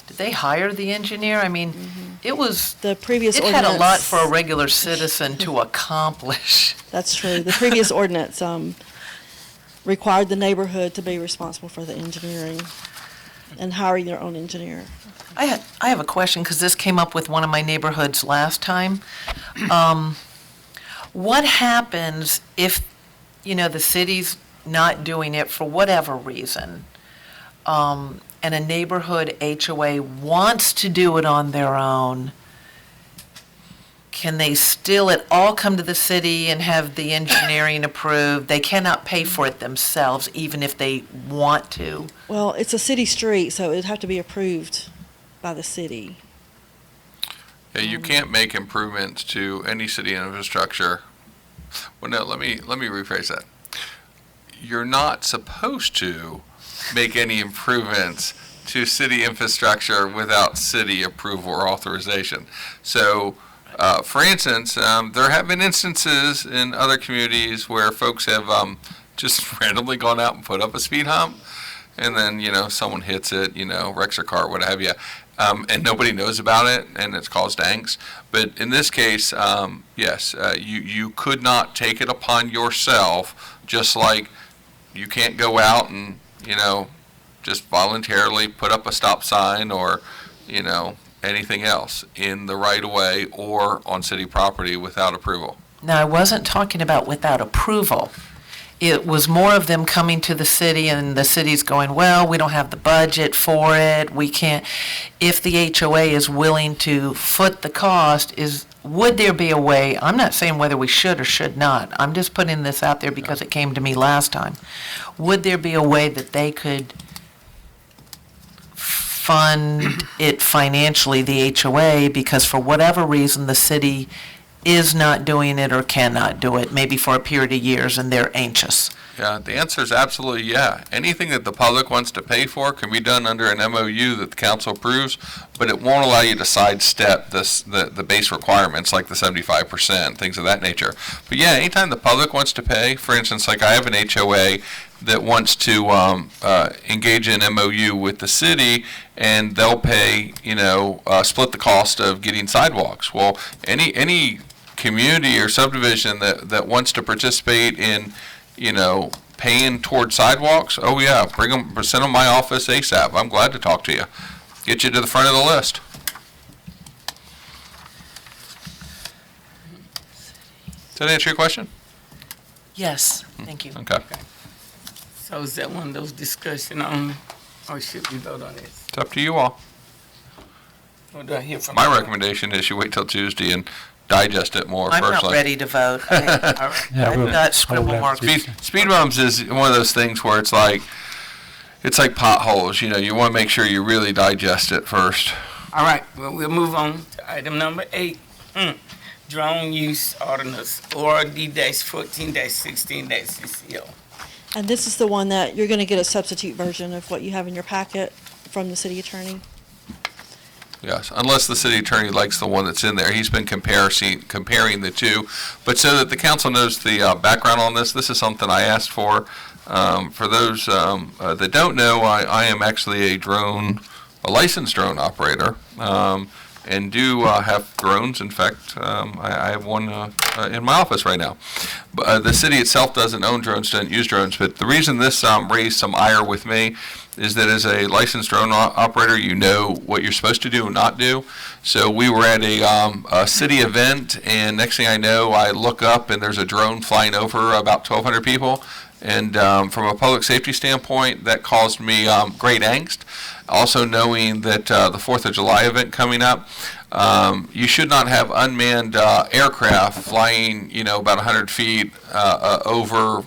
did they hire the engineer? I mean, it was, The previous it ordinance. had a lot for a regular citizen to accomplish. That's true. The previous ordinance required the neighborhood to be responsible for the engineering and hiring their own engineer. I have a question, because this came up with one of my neighborhoods last time. What happens if, the city's not doing it for whatever reason, and a neighborhood HOA wants to do it on their own? can they still at all come to the city and have the engineering approved? They cannot pay for it themselves, even if they want to. Well, it's a city street, so it'd have to be approved by the city. Yeah, you can't make improvements to any city infrastructure. Well, no, let me rephrase that. You're not supposed to make any improvements to city infrastructure without city approval or authorization. So, for instance, there have been instances in other communities where folks have just randomly gone out and put up a speed hump, and then, someone hits it, wrecks their car, what have you, and nobody knows about it, and it's caused angst. But in this case, yes, you could not take it upon yourself, just like you can't go out and, just voluntarily put up a stop sign or, anything else in the right of way or on city property without approval. Now, I wasn't talking about without approval. It was more of them coming to the city and the city's going, well, we don't have the budget for it, we can't. If the HOA is willing to foot the cost, would there be a way, I'm not saying whether we should or should not, I'm just putting this out there because it came to me last time. Would there be a way that they could fund it financially, the HOA, because for whatever reason, the city is not doing it or cannot do it, maybe for a period of years, and they're anxious? Yeah, the answer is absolutely yeah. Anything that the public wants to pay for can be done under an MOU that the council approves, but it won't allow you to sidestep the base requirements like the 75%, things of that nature. But yeah, anytime the public wants to pay, for instance, like I have an HOA that wants to engage in MOU with the city, and they'll pay, split the cost of getting sidewalks. Well, any community or subdivision that wants to participate in, paying towards sidewalks, oh yeah, bring them, send them my office ASAP. I'm glad to talk to you. Get you to the front of the list. Does that answer your question? Yes, thank you. Okay. So is that one of those discussion only, or should we vote on this? It's up to you all. What do I hear from? My recommendation is you wait till Tuesday and digest it more I'm not personally. ready to vote. All right. Yeah, I've we'll got hold scribble that marks. Speed bumps is one of those things where it's like potholes, you want to make sure you really digest it first. All right, well, we'll move on to item number 8. Drone use ordinance, ORD-14-16-CCO. And this is the one that you're going to get a substitute version of what you have in your packet from the city attorney. Yes, unless the city attorney likes the one that's in there. He's been comparing the two. But so that the council knows the background on this is something I asked for. For those that don't know, I am actually a licensed drone operator, and do have drones. In fact, I have one in my office right now. But the city itself doesn't own drones, doesn't use drones. But the reason this raised some ire with me is that as a licensed drone operator, you know what you're supposed to do and not do. So we were at a city event, and next thing I know, I look up and there's a drone flying over about 1,200 people. And from a public safety standpoint, that caused me great angst. Also knowing that the 4th of July event coming up, you should not have unmanned aircraft flying, about 100 feet over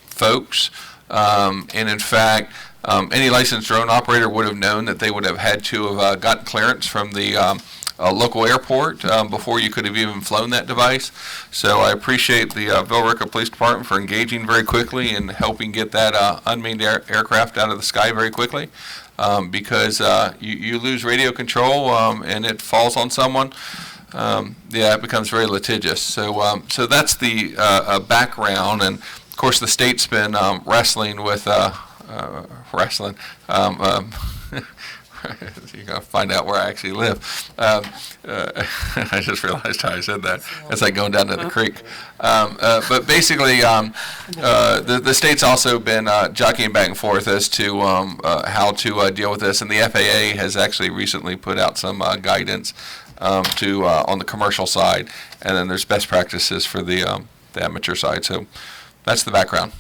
folks. And in fact, any licensed drone operator would have known that they would have had to have gotten clearance from the local airport before you could have even flown that device. So I appreciate the Villarica Police Department for engaging very quickly and helping get that unmanned aircraft out of the sky very quickly, because you lose radio control and it falls on someone. It becomes very litigious. So that's the background, and of course the state's been wrestling with you're going to find out where I actually live. I just realized how I said that. It's like going down to the creek. But basically, the state's also been jockeying back and forth as to how to deal with this, and the FAA has actually recently put out some guidance on the commercial side, and then there's best practices for the amateur side. So that's the background.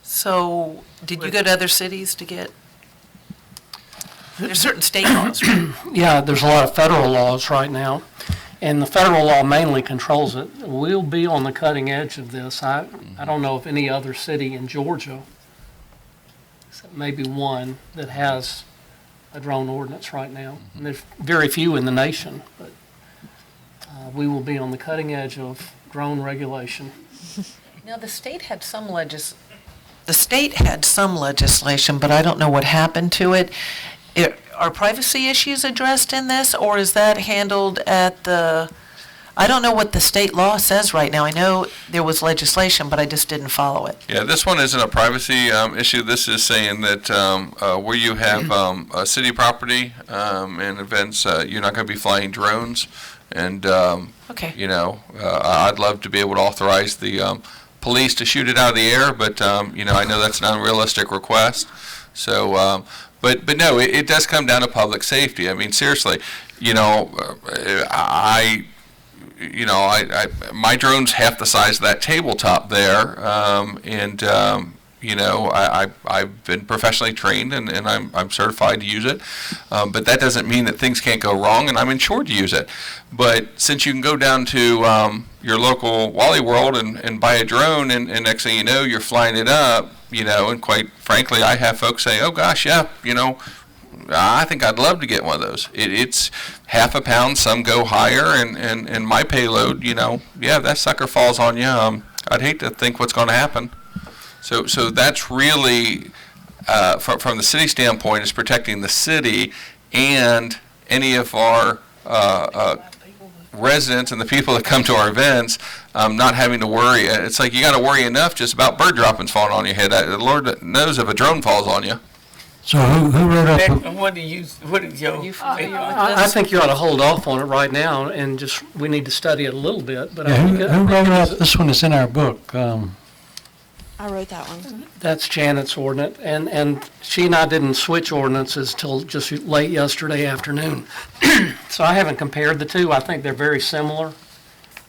So, did you go to other cities to get? There's certain state laws, right? Yeah, there's a lot of federal laws right now. And the federal law mainly controls it. We'll be on the cutting edge of this. I don't know of any other city in Georgia, except maybe one, that has a drone ordinance right now. And there's very few in the nation, but we will be on the cutting edge of drone regulation. Now, the state had some legislation, but I don't know what happened to it. Are privacy issues addressed in this, or is that handled at the, I don't know what the state law says right now. I know there was legislation, but I just didn't follow it. Yeah, this one isn't a privacy issue. This is saying that where you have a city property and events, you're not going to be flying drones. And, Okay. you know, I'd love to be able to authorize the police to shoot it out of the air, but, you know, I know that's an unrealistic request. So, but no, it does come down to public safety. I mean, seriously, you know, my drone's half the size of that tabletop there, and you know, I've been professionally trained and I'm certified to use it, but that doesn't mean that things can't go wrong, and I'm insured to use it. But since you can go down to your local Wally World and buy a drone, and next thing you know, you're flying it up, you know, and quite frankly, I have folks say, oh gosh, yeah, you know, I think I'd love to get one of those. It's half a pound, some go higher, and my payload, you know, yeah, if that sucker falls on you, I'd hate to think what's going to happen. So that's really, from the city standpoint, is protecting the city and any of our residents and the people that come to our events, not having to worry. It's like you got to worry enough just about bird droppings falling on your head. The Lord knows if a drone falls on you. So who wrote up? What did your? I think you ought to hold off on it right now and just, we need to study it a little bit, but I Yeah, think who wrote up this one? That's in our book. I wrote that one. that's Janet's ordinance, and she and I didn't switch ordinances till just late yesterday afternoon. So I haven't compared the two. I think they're very similar.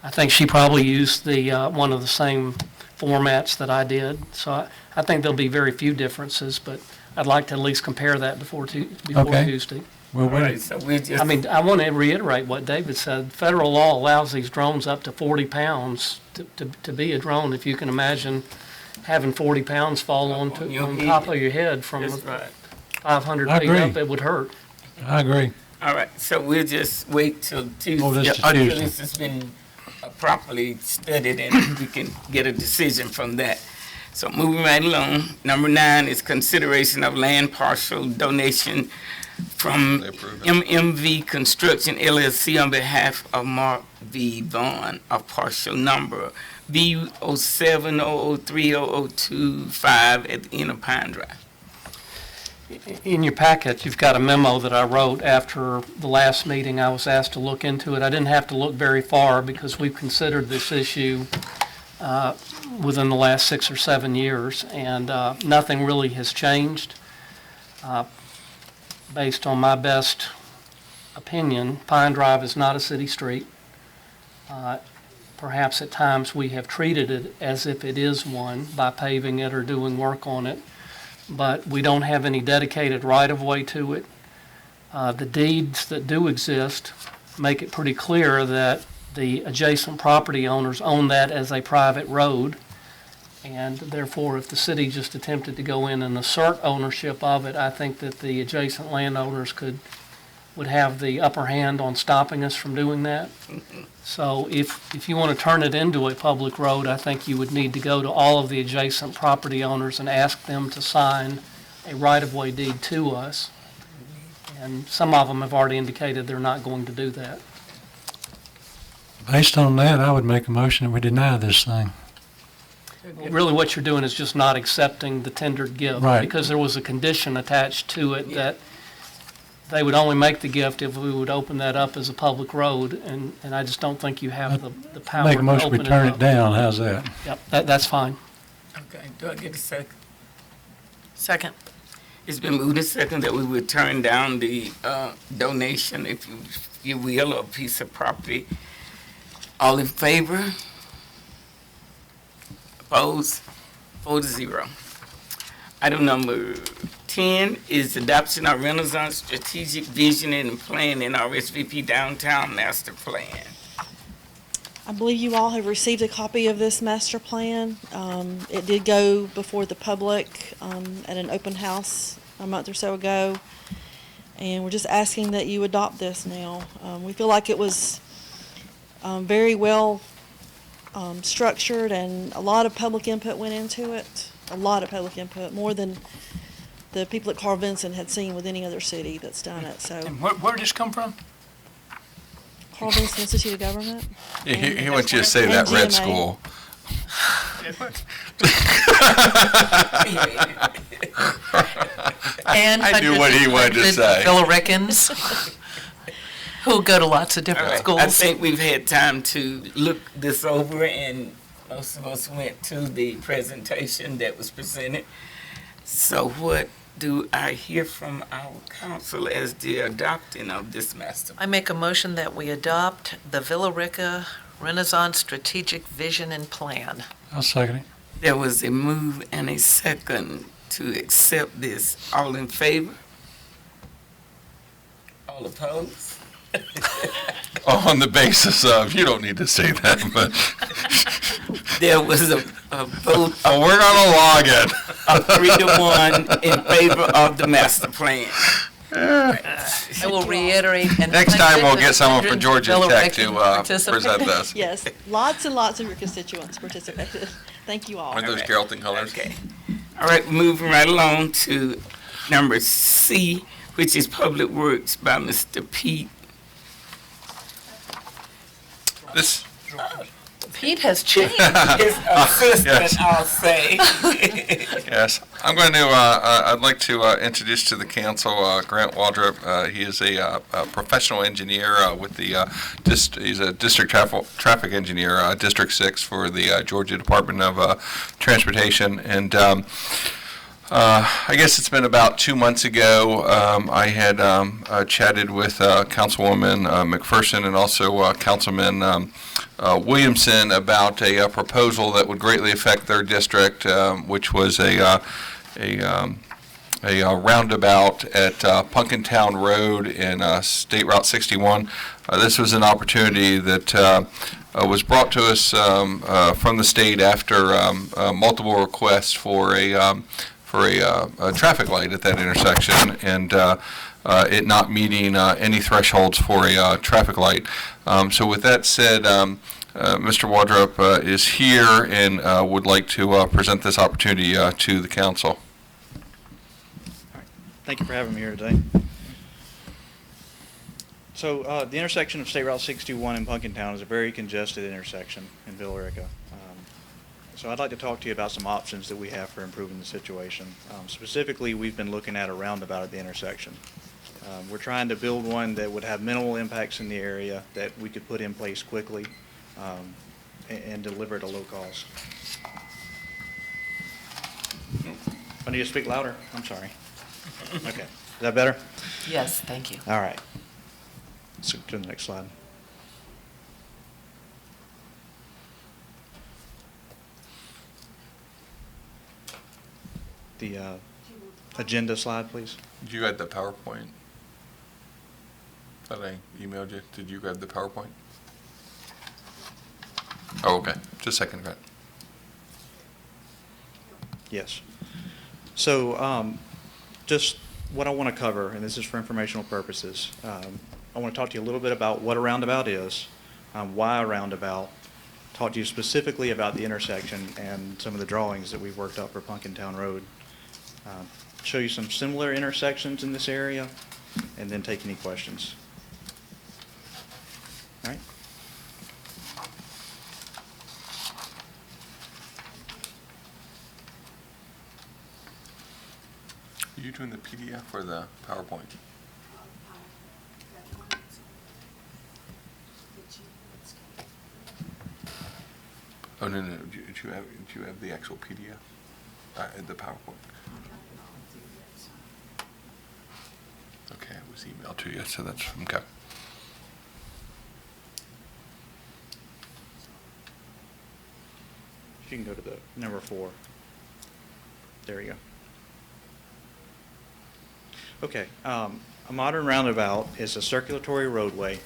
I think she probably used the, one of the same formats that I did. So I think there'll be very few differences, but I'd like to at least compare that before Okay. Tuesday. Well, All right, so we just. I mean, I want to reiterate what David said. Federal law allows these drones up to 40 pounds to be a drone. If you can imagine having 40 pounds fall on top of your head from That's right. 500 I feet agree. up, it would hurt. I agree. All right, so we'll just wait till Tuesday. Oh, this is until Tuesday. this has been properly studied and we can get a decision from that. So moving right along, number 9 is consideration of land partial donation from They approved it. MMV Construction LLC on behalf of Mark V. Vaughn of partial number B07003025 at the end of Pine Drive. In your packet, you've got a memo that I wrote after the last meeting. I was asked to look into it. I didn't have to look very far because we've considered this issue within the last 6 or 7 years, and nothing really has changed. Based on my best opinion, Pine Drive is not a city street. Perhaps at times we have treated it as if it is one by paving it or doing work on it, but we don't have any dedicated right-of-way to it. The deeds that do exist make it pretty clear that the adjacent property owners own that as a private road, and therefore, if the city just attempted to go in and assert ownership of it, I think that the adjacent landowners would have the upper hand on stopping us from doing that. So if you want to turn it into a public road, I think you would need to go to all of the adjacent property owners and ask them to sign a right-of-way deed to us. And some of them have already indicated they're not going to do that. Based on that, I would make a motion that we deny this thing. Really, what you're doing is just not accepting the tendered gift. Right. Because there was a condition attached to it that they would only make the gift if we would open that up as a public road, and I just don't think you have the power to Make a open motion, we it turn up. it down. How's that? Yep, that's fine. Okay, do I get a second? Second. It's been moved and second that we would turn down the donation, if you will, of a piece of property. All in favor? Opposed? 4-0. Item number 10 is adoption of Renaissance Strategic Vision and Plan in RSVP Downtown Master Plan. I believe you all have received a copy of this master plan. It did go before the public at an open house a month or so ago, and we're just asking that you adopt this now. We feel like it was very well structured, and a lot of public input went into it. A lot of public input, more than the people at Carl Vinson had seen with any other city that's done it. So And where did this come from? Carl Vinson Institute of Government. He wants you to say that And red GMA. school. And I knew what he wanted to say. Bill Rickens, who go to lots of All different right, schools. I think we've had time to look this over, and most of us went to the presentation that was presented. So what do I hear from our council as the adopting of this master? I make a motion that we adopt the Villa Rica Renaissance Strategic Vision and Plan. I'll second it. There was a move and a second to accept this. All in favor? All opposed? On the basis of, you don't need to say that, but There was a vote oh, we're gonna log it. of 3-1 in favor of the master plan. I will reiterate. and Next time we'll get someone from hundreds Georgia of Villa Tech to Ricans participate. present this. Yes, lots and lots of your constituents participated. Thank you all. Aren't those Carrollton colors? Okay. All right, moving right along to number C, which is Public Works by Mr. Pete. This, Pete has changed. His assistant, Yes. I'll say. yes. I'm going to, I'd like to introduce to the council Grant Waldrop. He is a professional engineer with the, he's a district traffic engineer, District 6 for the Georgia Department of Transportation. And I guess it's been about 2 months ago, I had chatted with Councilwoman McPherson and also Councilman Williamson about a proposal that would greatly affect their district, which was a roundabout at Punkintown Road in State Route 61. This was an opportunity that was brought to us from the state after multiple requests for a traffic light at that intersection, and it not meeting any thresholds for a traffic light. So with that said, Mr. Waldrop is here and would like to present this opportunity to the council. Thank you for having me here today. So the intersection of State Route 61 and Punkintown is a very congested intersection in Villa Rica. So I'd like to talk to you about some options that we have for improving the situation. Specifically, we've been looking at a roundabout at the intersection. We're trying to build one that would have minimal impacts in the area that we could put in place quickly and deliver at a low cost. I need to speak louder? I'm sorry. Okay. Is that better? Yes, thank you. All right. Let's go to the next slide. The agenda slide, please. Did you add the PowerPoint that I emailed you? Did you grab the PowerPoint? Oh, okay. Just a second, Grant. Yes. So just what I want to cover, and this is for informational purposes, I want to talk to you a little bit about what a roundabout is, why a roundabout, talk to you specifically about the intersection and some of the drawings that we've worked up for Punkintown Road, show you some similar intersections in this area, and then take any questions. All right? Are you doing the PDF or the PowerPoint? Oh, no. Did you have the actual PDF? The PowerPoint? Okay, it was emailed to you, so that's, okay. You can go to the number 4. There you go. Okay, a modern roundabout is a circulatory roadway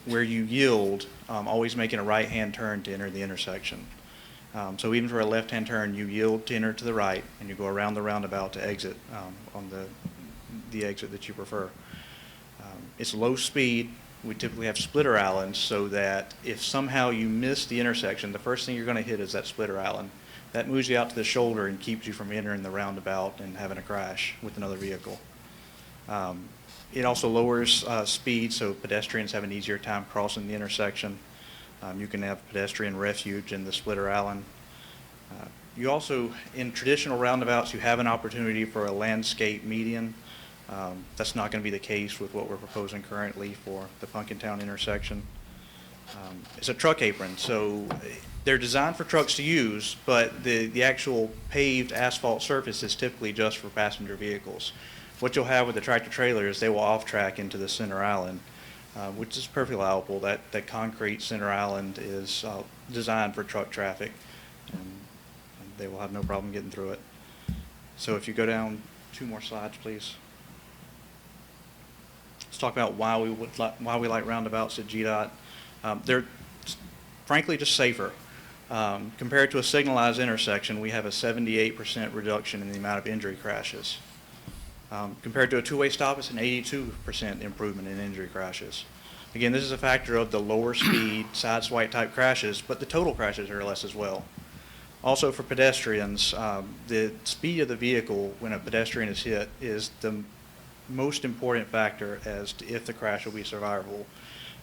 where you yield, always making a right-hand turn to enter the intersection. So even for a left-hand turn, you yield to enter to the right, and you go around the roundabout to exit on the exit that you prefer. It's low speed. We typically have splitter islands so that if somehow you miss the intersection, the first thing you're going to hit is that splitter island. That moves you out to the shoulder and keeps you from entering the roundabout and having a crash with another vehicle. It also lowers speed, so pedestrians have an easier time crossing the intersection. You can have pedestrian refuge in the splitter island. You also, in traditional roundabouts, you have an opportunity for a landscape median. That's not going to be the case with what we're proposing currently for the Punkintown intersection. It's a truck apron, so they're designed for trucks to use, but the actual paved asphalt surface is typically just for passenger vehicles. What you'll have with the tractor trailer is they will off-track into the center island, which is perfectly allowable. That concrete center island is designed for truck traffic, and they will have no problem getting through it. So if you go down 2 more slides, please. Let's talk about why we like roundabouts at GDOT. They're frankly just safer. Compared to a signalized intersection, we have a 78% reduction in the amount of injury crashes. Compared to a two-way stop, it's an 82% improvement in injury crashes. Again, this is a factor of the lower speed, side swipe type crashes, but the total crashes are less as well. Also for pedestrians, the speed of the vehicle when a pedestrian is hit is the most important factor as to if the crash will be survivable.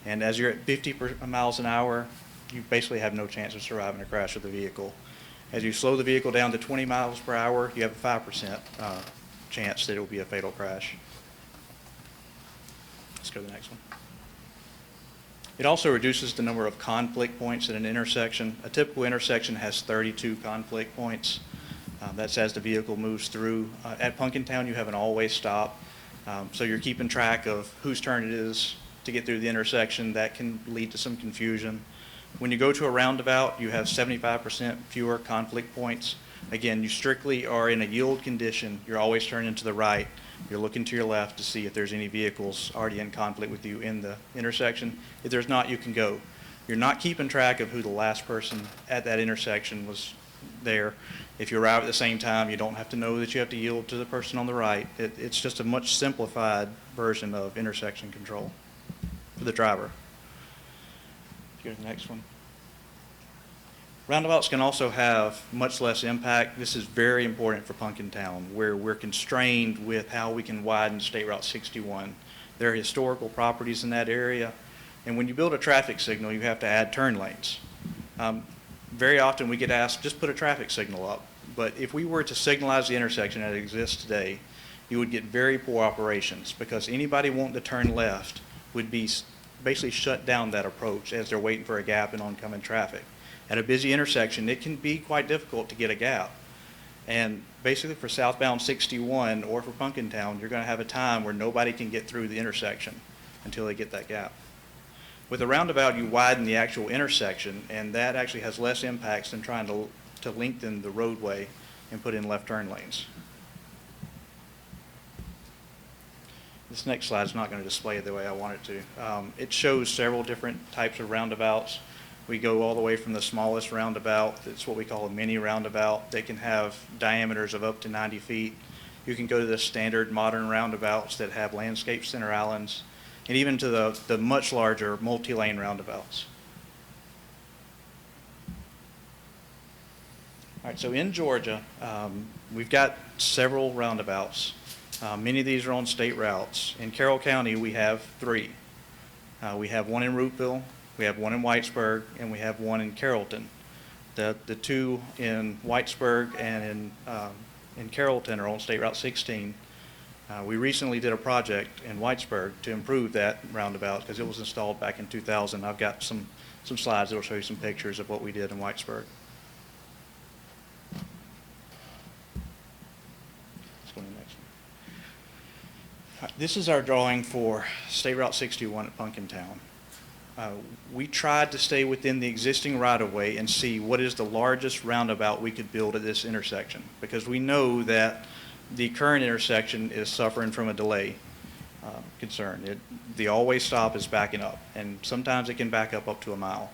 And as you're at 50 miles an hour, you basically have no chance of surviving a crash with the vehicle. As you slow the vehicle down to 20 miles per hour, you have a 5% chance that it will be a fatal crash. Let's go to the next one. It also reduces the number of conflict points at an intersection. A typical intersection has 32 conflict points. That's as the vehicle moves through. At Punkintown, you have an always stop. So you're keeping track of whose turn it is to get through the intersection. That can lead to some confusion. When you go to a roundabout, you have 75% fewer conflict points. Again, you strictly are in a yield condition. You're always turning to the right. You're looking to your left to see if there's any vehicles already in conflict with you in the intersection. If there's not, you can go. You're not keeping track of who the last person at that intersection was there. If you arrive at the same time, you don't have to know that you have to yield to the person on the right. It's just a much simplified version of intersection control for the driver. Go to the next one. Roundabouts can also have much less impact. This is very important for Punkintown, where we're constrained with how we can widen State Route 61. There are historical properties in that area, and when you build a traffic signal, you have to add turn lanes. Very often we get asked, just put a traffic signal up. But if we were to signalize the intersection as it exists today, you would get very poor operations, because anybody wanting to turn left would be basically shut down that approach as they're waiting for a gap in oncoming traffic. At a busy intersection, it can be quite difficult to get a gap. And basically for southbound 61 or for Punkintown, you're going to have a time where nobody can get through the intersection until they get that gap. With a roundabout, you widen the actual intersection, and that actually has less impacts than trying to lengthen the roadway and put in left turn lanes. This next slide is not going to display it the way I want it to. It shows several different types of roundabouts. We go all the way from the smallest roundabout, that's what we call a mini roundabout. They can have diameters of up to 90 feet. You can go to the standard modern roundabouts that have landscape center islands, and even to the much larger multi-lane roundabouts. All right, so in Georgia, we've got several roundabouts. Many of these are on state routes. In Carroll County, we have 3. We have one in Roopville, we have one in Whitesburg, and we have one in Carrollton. The 2 in Whitesburg and in Carrollton are on State Route 16. We recently did a project in Whitesburg to improve that roundabout because it was installed back in 2000. I've got some slides that will show you some pictures of what we did in Whitesburg. Let's go to the next one. This is our drawing for State Route 61 at Punkintown. We tried to stay within the existing right-of-way and see what is the largest roundabout we could build at this intersection, because we know that The current intersection is suffering from a delay concern. The always stop is backing up, and sometimes it can back up to a mile.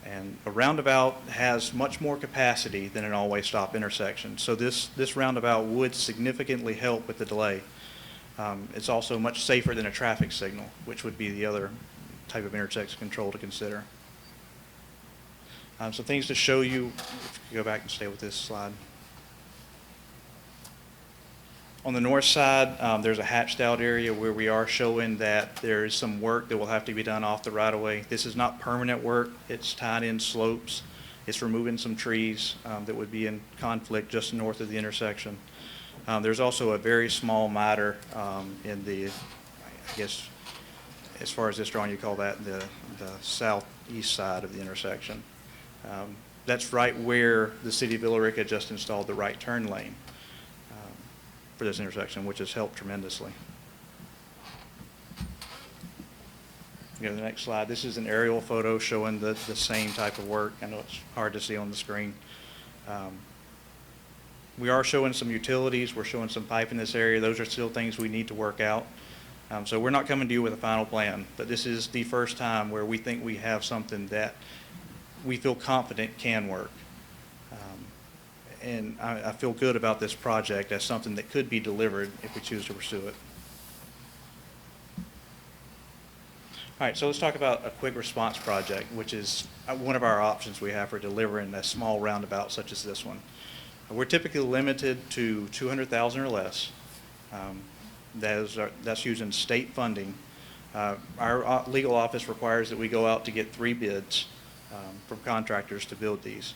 And a roundabout has much more capacity than an always stop intersection. So this roundabout would significantly help with the delay. It's also much safer than a traffic signal, which would be the other type of intersection control to consider. Some things to show you, if you go back and stay with this slide. On the north side, there's a hatched out area where we are showing that there is some work that will have to be done off the right of way. This is not permanent work. It's tying in slopes. It's removing some trees that would be in conflict just north of the intersection. There's also a very small miter in the, I guess, as far as this drawing, you call that the southeast side of the intersection. That's right where the city of Villa Rica just installed the right turn lane for this intersection, which has helped tremendously. Go to the next slide. This is an aerial photo showing the same type of work. I know it's hard to see on the screen. We are showing some utilities. We're showing some pipe in this area. Those are still things we need to work out. So we're not coming to you with a final plan, but this is the first time where we think we have something that we feel confident can work. And I feel good about this project as something that could be delivered if we choose to pursue it. All right, so let's talk about a quick response project, which is one of our options we have for delivering a small roundabout such as this one. We're typically limited to $200,000 or less. That's using state funding. Our legal office requires that we go out to get 3 bids from contractors to build these.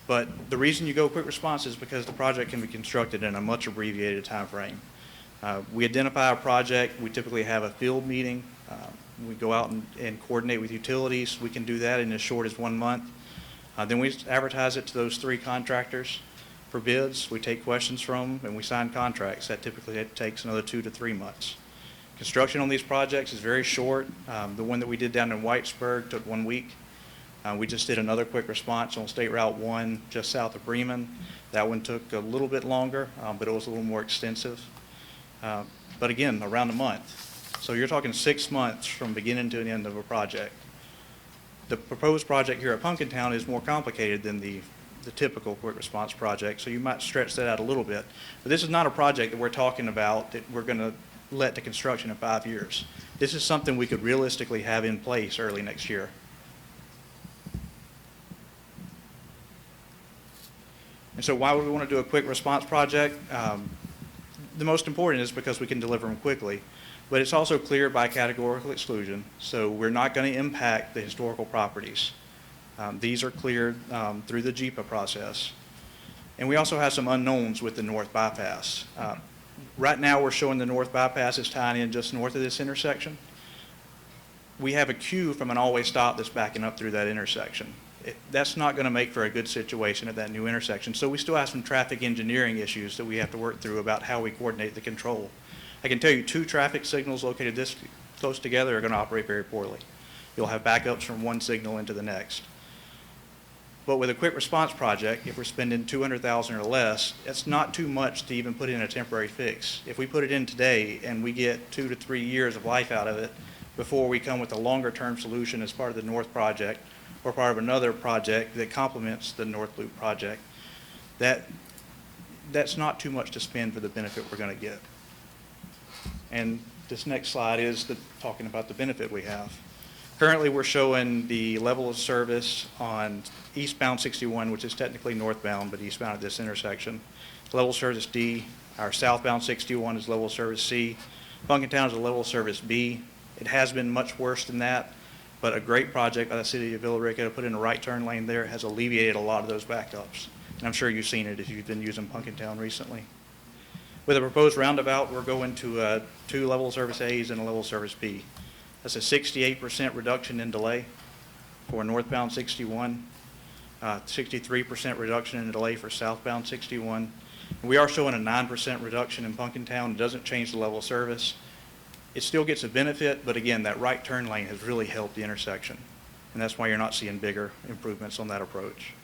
But the reason you go quick response is because the project can be constructed in a much abbreviated time frame. We identify a project. We typically have a field meeting. We go out and coordinate with utilities. We can do that in as short as 1 month. Then we advertise it to those 3 contractors for bids. We take questions from them, and we sign contracts. That typically takes another 2 to 3 months. Construction on these projects is very short. The one that we did down in Whitesburg took 1 week. We just did another quick response on State Route 1 just south of Bremen. That one took a little bit longer, but it was a little more extensive. But again, around a month. So you're talking 6 months from beginning to the end of a project. The proposed project here at Punkintown is more complicated than the typical quick response project, so you might stretch that out a little bit. But this is not a project that we're talking about that we're going to let to construction in 5 years. This is something we could realistically have in place early next year. And so why would we want to do a quick response project? The most important is because we can deliver them quickly, but it's also cleared by categorical exclusion, so we're not going to impact the historical properties. These are cleared through the JEPA process. And we also have some unknowns with the north bypass. Right now we're showing the north bypass is tying in just north of this intersection. We have a queue from an always stop that's backing up through that intersection. That's not going to make for a good situation at that new intersection. So we still have some traffic engineering issues that we have to work through about how we coordinate the control. I can tell you 2 traffic signals located this close together are going to operate very poorly. You'll have backups from one signal into the next. But with a quick response project, if we're spending $200,000 or less, it's not too much to even put in a temporary fix. If we put it in today and we get 2 to 3 years of life out of it before we come with a longer term solution as part of the North project or part of another project that complements the North Loop project, that's not too much to spend for the benefit we're going to get. And this next slide is talking about the benefit we have. Currently, we're showing the level of service on eastbound 61, which is technically northbound, but eastbound at this intersection. Level of service D. Our southbound 61 is level of service C. Punkintown is a level of service B. It has been much worse than that, but a great project by the city of Villa Rica to put in a right turn lane there has alleviated a lot of those backups. And I'm sure you've seen it if you've been using Punkintown recently. With a proposed roundabout, we're going to 2 level of service A's and a level of service B. That's a 68% reduction in delay for northbound 61, 63% reduction in delay for southbound 61. We are showing a 9% reduction in Punkintown. It doesn't change the level of service. It still gets a benefit, but again, that right turn lane has really helped the intersection. And that's why you're not seeing bigger improvements on that approach.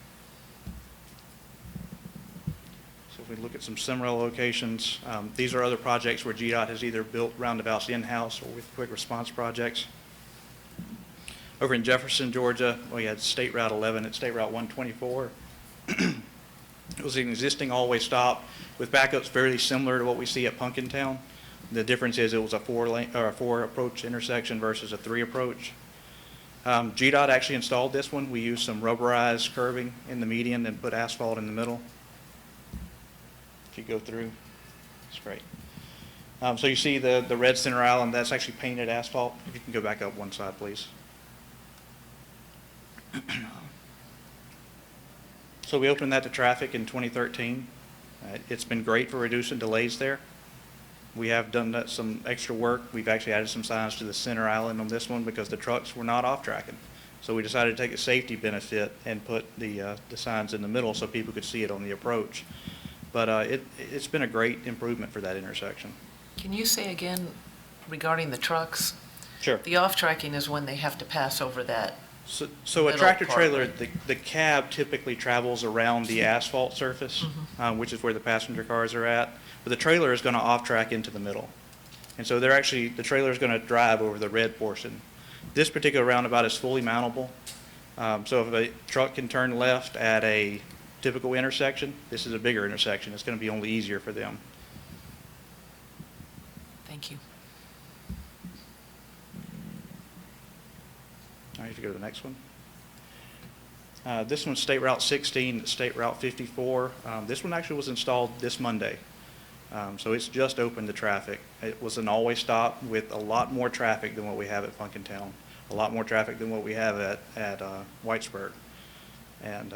So if we look at some similar locations, these are other projects where GDOT has either built roundabouts in-house or with quick response projects. Over in Jefferson, Georgia, we had State Route 11 at State Route 124. It was an existing all-way stop with backups fairly similar to what we see at Punkintown. The difference is it was a four approach intersection versus a 3 approach. GDOT actually installed this one. We used some rubberized curving in the median and put asphalt in the middle. If you go through, it's great. So you see the red center island, that's actually painted asphalt. If you can go back up one side, please. So we opened that to traffic in 2013. It's been great for reducing delays there. We have done some extra work. We've actually added some signs to the center island on this one because the trucks were not off tracking. So we decided to take a safety benefit and put the signs in the middle so people could see it on the approach. But it's been a great improvement for that intersection. Can you say again regarding the trucks? Sure. The off-tracking is when they have to pass over that. So a Middle tractor part, trailer, right? the cab typically travels around the asphalt surface, which is where the passenger cars are at. But the trailer is going to off-track into the middle. And so the trailer is going to drive over the red portion. This particular roundabout is fully mountable. So if a truck can turn left at a typical intersection, this is a bigger intersection. It's going to be only easier for them. Thank you. All right, if you go to the next one. This one's State Route 16, State Route 54. This one actually was installed this Monday. So it's just opened to traffic. It was an all-way stop with a lot more traffic than what we have at Punkintown, a lot more traffic than what we have at Whitesburg. And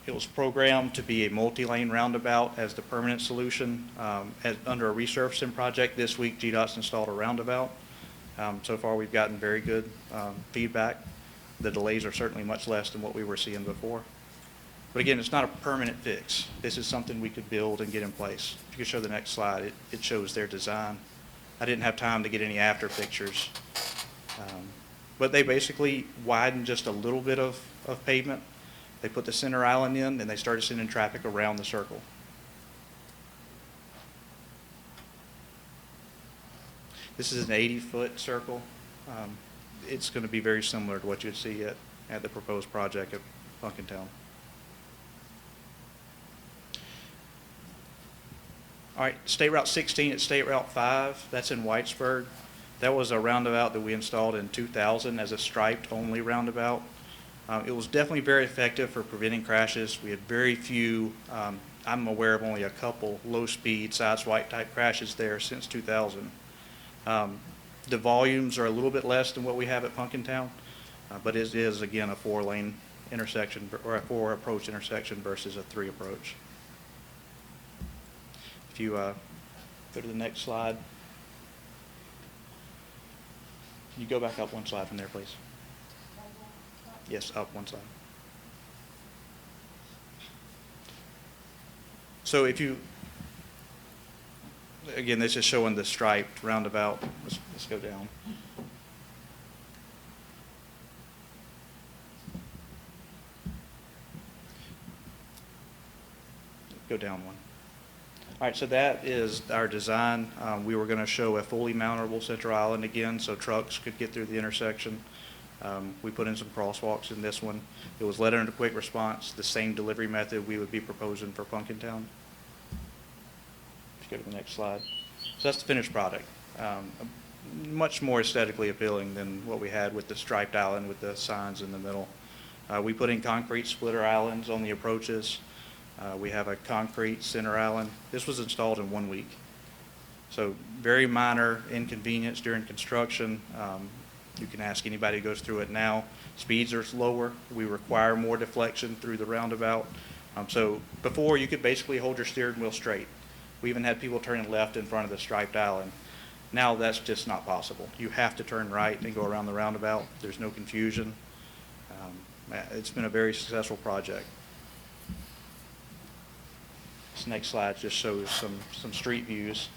it was programmed to be a multi-lane roundabout as the permanent solution. Under a resurfacing project this week, GDOT's installed a roundabout. So far, we've gotten very good feedback. The delays are certainly much less than what we were seeing before. But again, it's not a permanent fix. This is something we could build and get in place. If you could show the next slide, it shows their design. I didn't have time to get any after pictures. But they basically widened just a little bit of pavement. They put the center island in, and they started sending traffic around the circle. This is an 80-foot circle. It's going to be very similar to what you'd see at the proposed project at Punkintown. All right, State Route 16 at State Route 5, that's in Whitesburg. That was a roundabout that we installed in 2000 as a striped-only roundabout. It was definitely very effective for preventing crashes. We had very few, I'm aware of only a couple low-speed sideswipe type crashes there since 2000. The volumes are a little bit less than what we have at Punkintown, but it is, again, a 4-lane intersection or a 4-approach intersection versus a 3 approach. If you go to the next slide. Can you go back up one slide from there, please? Yes, up one slide. So if you, again, this is showing the striped roundabout. Let's go down. Go down one. All right, so that is our design. We were going to show a fully mountable center island again so trucks could get through the intersection. We put in some crosswalks in this one. It was led under quick response, the same delivery method we would be proposing for Punkintown. If you go to the next slide. So that's the finished product. Much more aesthetically appealing than what we had with the striped island with the signs in the middle. We put in concrete splitter islands on the approaches. We have a concrete center island. This was installed in 1 week. So very minor inconvenience during construction. You can ask anybody who goes through it now. Speeds are lower. We require more deflection through the roundabout. So before, you could basically hold your steering wheel straight. We even had people turning left in front of the striped island. Now that's just not possible. You have to turn right and go around the roundabout. There's no confusion. It's been a very successful project. This next slide just shows some street views.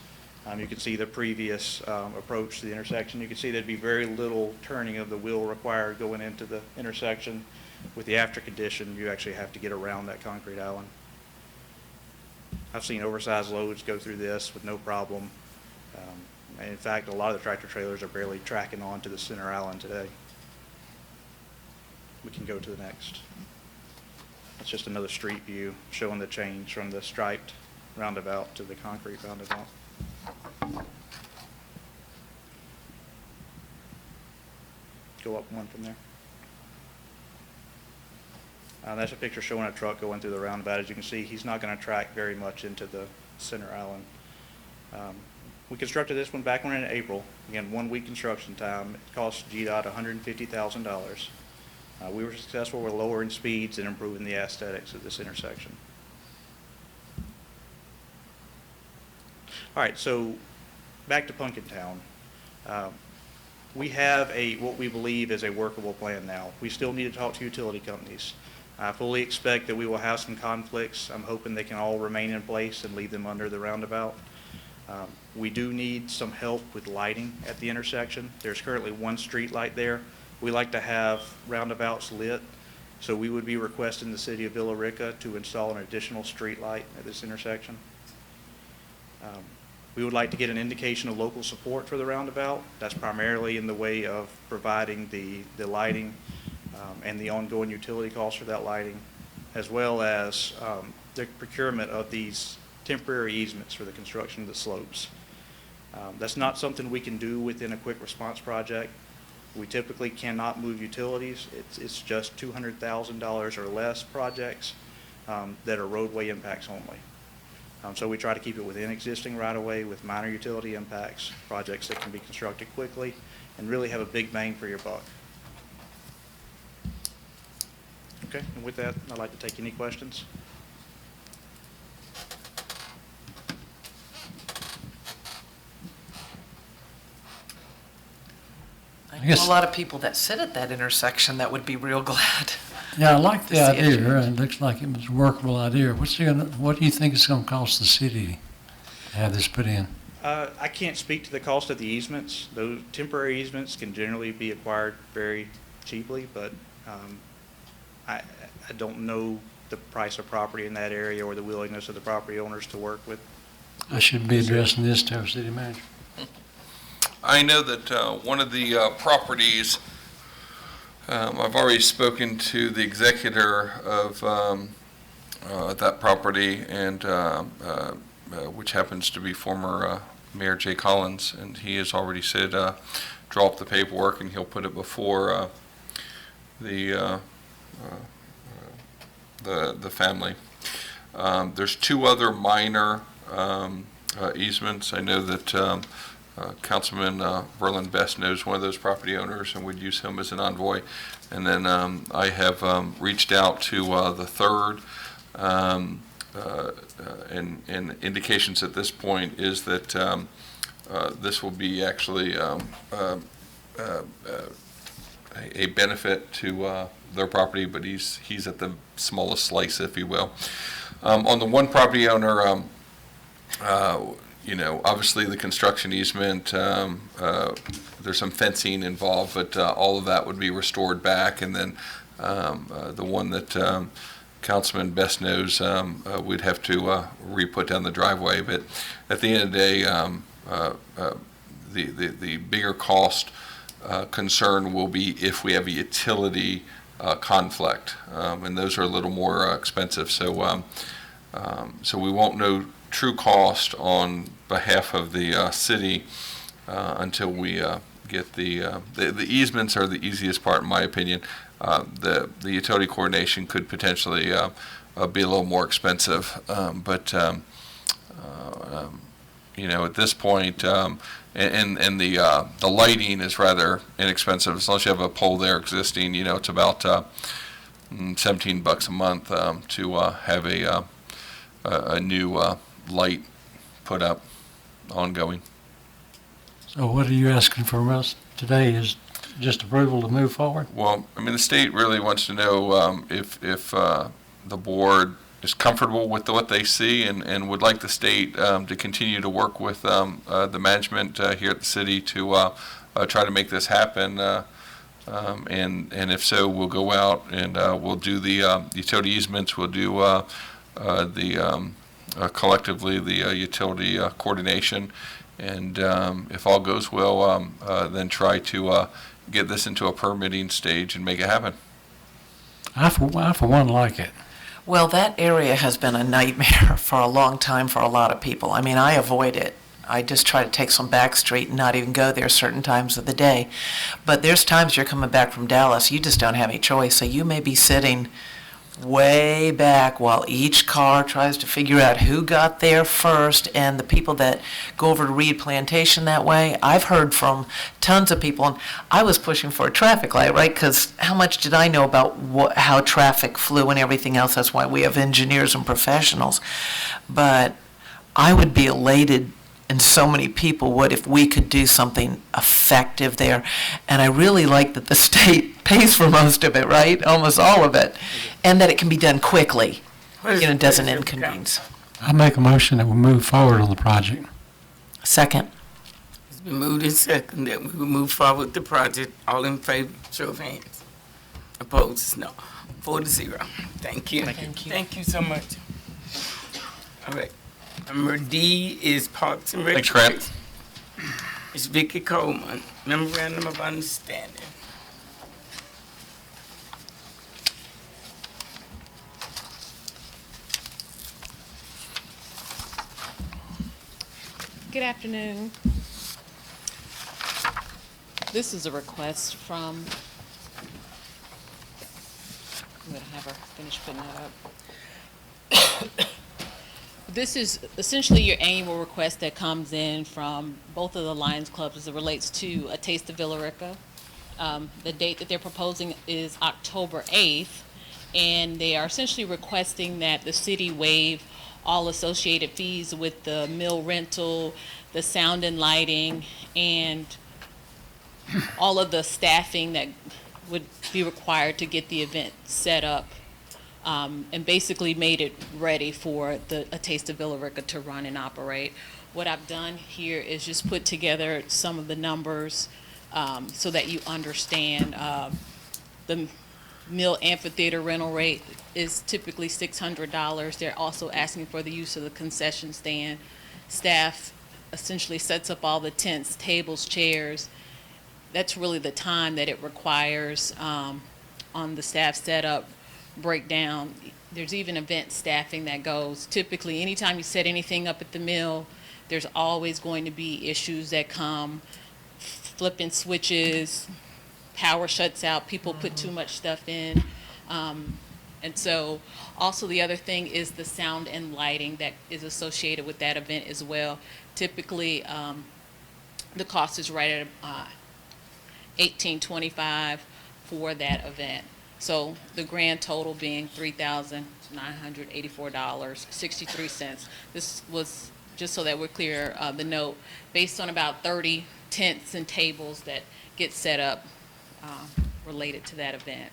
You can see the previous approach to the intersection. You can see there'd be very little turning of the wheel required going into the intersection. With the after condition, you actually have to get around that concrete island. I've seen oversized loads go through this with no problem. And in fact, a lot of the tractor trailers are barely tracking onto the center island today. We can go to the next. That's just another street view showing the change from the striped roundabout to the concrete roundabout. Go up one from there. That's a picture showing a truck going through the roundabout. As you can see, he's not going to track very much into the center island. We constructed this one back in April. Again, 1 week construction time. It cost GDOT $150,000. We were successful with lowering speeds and improving the aesthetics of this intersection. All right, so back to Punkintown. We have what we believe is a workable plan now. We still need to talk to utility companies. I fully expect that we will have some conflicts. I'm hoping they can all remain in place and leave them under the roundabout. We do need some help with lighting at the intersection. There's currently one street light there. We like to have roundabouts lit, so we would be requesting the city of Villa Rica to install an additional street light at this intersection. We would like to get an indication of local support for the roundabout. That's primarily in the way of providing the lighting and the ongoing utility costs for that lighting, as well as the procurement of these temporary easements for the construction of the slopes. That's not something we can do within a quick response project. We typically cannot move utilities. It's just $200,000 or less projects that are roadway impacts only. So we try to keep it within existing right-of-way with minor utility impacts, projects that can be constructed quickly and really have a big bang for your buck. Okay, and with that, I'd like to take any questions. I know a lot of people that sit at that intersection that would be real glad. Yeah, I like the To see it idea, change. and it looks like it was a workable idea. What do you think it's gonna cost the city to have this put in? I can't speak to the cost of the easements. Those temporary easements can generally be acquired very cheaply, but I don't know the price of property in that area or the willingness of the property owners to work with. I should be addressing this to our city manager. I know that one of the properties, I've already spoken to the executor of that property, and which happens to be former Mayor Jay Collins, and he has already said draw up the paperwork and he'll put it before the family. There's two other minor easements. I know that Councilman Verlin Best knows one of those property owners and would use him as an envoy. And then I have reached out to the third, and indications at this point is that this will be actually a benefit to their property, but he's at the smallest slice, if you will. On the one property owner, obviously the construction easement, there's some fencing involved, but all of that would be restored back. And then the one that Councilman Best knows, we'd have to re-put down the driveway. But at the end of the day, the bigger cost concern will be if we have a utility conflict, and those are a little more expensive. So we won't know true cost on behalf of the city until we get the easements are the easiest part, in my opinion. The utility coordination could potentially be a little more expensive, but at this point, and the lighting is rather inexpensive. As long as you have a pole there existing, it's about $17 a month to have a new light put up ongoing. So what are you asking from us today? Is just approval to move forward? Well, the state really wants to know if the board is comfortable with what they see and would like the state to continue to work with the management here at the city to try to make this happen. And if so, we'll go out and we'll do the utility easements. We'll do collectively the utility coordination. And if all goes well, then try to get this into a permitting stage and make it happen. I for one like it. Well, that area has been a nightmare for a long time for a lot of people. I mean, I avoid it. I just try to take some back street and not even go there certain times of the day. But there's times you're coming back from Dallas, you just don't have any choice. So you may be sitting way back while each car tries to figure out who got there first, and the people that go over to Reed Plantation that way. I've heard from tons of people, and I was pushing for a traffic light, right? Because how much did I know about how traffic flew and everything else? That's why we have engineers and professionals. But I would be elated, and so many people would, if we could do something effective there. And I really like that the state pays for most of it, right? Almost all of it. And that it can be done quickly. It doesn't inconvenience. I make a motion that we move forward on the project. Second. It's been moved and second that we will move forward with the project. All in favor, show of hands. Opposed, no. 4-0. Thank you. Thank you. Thank you so much. All right. Number D is Parks and Thanks, Recreation. Grant. It's Vicky Coleman, Memorandum of Understanding. Good afternoon. This is a request from, I'm going to have her finish putting that up. This is essentially your annual request that comes in from both of the Lions Clubs as it relates to A Taste of Villa Rica. The date that they're proposing is October 8th, and they are essentially requesting that the city waive all associated fees with the mill rental, the sound and lighting, and all of the staffing that would be required to get the event set up, and basically made it ready for A Taste of Villa Rica to run and operate. What I've done here is just put together some of the numbers so that you understand. The Mill Amphitheater rental rate is typically $600. They're also asking for the use of the concession stand. Staff essentially sets up all the tents, tables, chairs. That's really the time that it requires on the staff setup, breakdown. There's even event staffing that goes. Typically, anytime you set anything up at the mill, there's always going to be issues that come, flipping switches, power shuts out, people put too much stuff in. And so also the other thing is the sound and lighting that is associated with that event as well. Typically, the cost is right at $1,825 for that event. So the grand total being $3,984.63. This was, just so that we're clear, the note, based on about 30 tents and tables that get set up related to that event.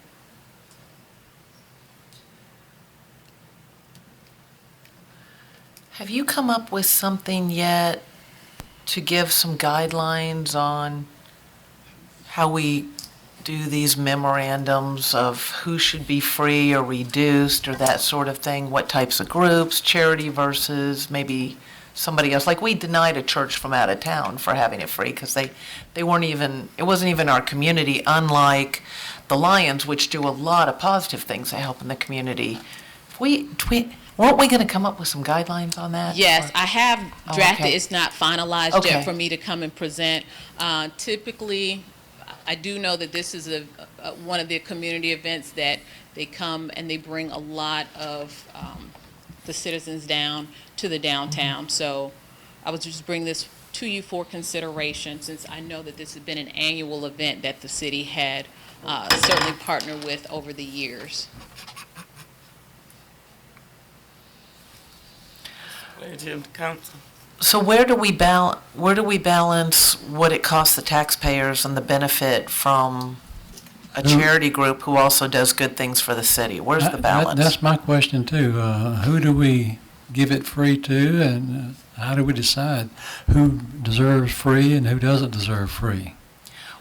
Have you come up with something yet to give some guidelines on how we do these memorandums of who should be free or reduced or that sort of thing? What types of groups, charity versus maybe somebody else? Like we denied a church from out of town for having it free because they weren't even, it wasn't even our community, unlike the Lions, which do a lot of positive things that help in the community. Weren't we going to come up with some guidelines on that? Yes, I have drafted. okay. It's not finalized Okay. yet for me to come and present. Typically, I do know that this is one of the community events that they come and they bring a lot of the citizens down to the downtown. So I would just bring this to you for consideration, since I know that this has been an annual event that the city had certainly partnered with over the years. Pleasure of the council. So where do we balance what it costs the taxpayers and the benefit from a charity group who also does good things for the city? Where's the balance? That's my question too. Who do we give it free to, and how do we decide who deserves free and who doesn't deserve free?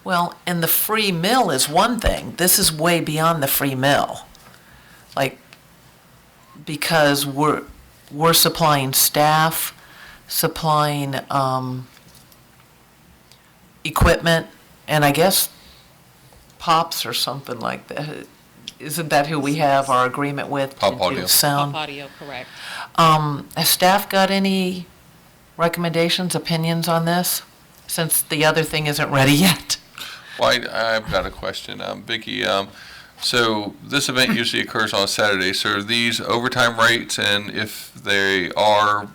Well, and the free meal is one thing. This is way beyond the free meal. Like, because we're supplying staff, supplying equipment, and I guess pops or something like that. Isn't that who we have our agreement with? Pop to do audio. Sound? Pop audio, correct. Has staff got any recommendations, opinions on this, since the other thing isn't ready yet? Well, I've got a question. Vicki, so this event usually occurs on Saturday, so are these overtime rates, and if they are,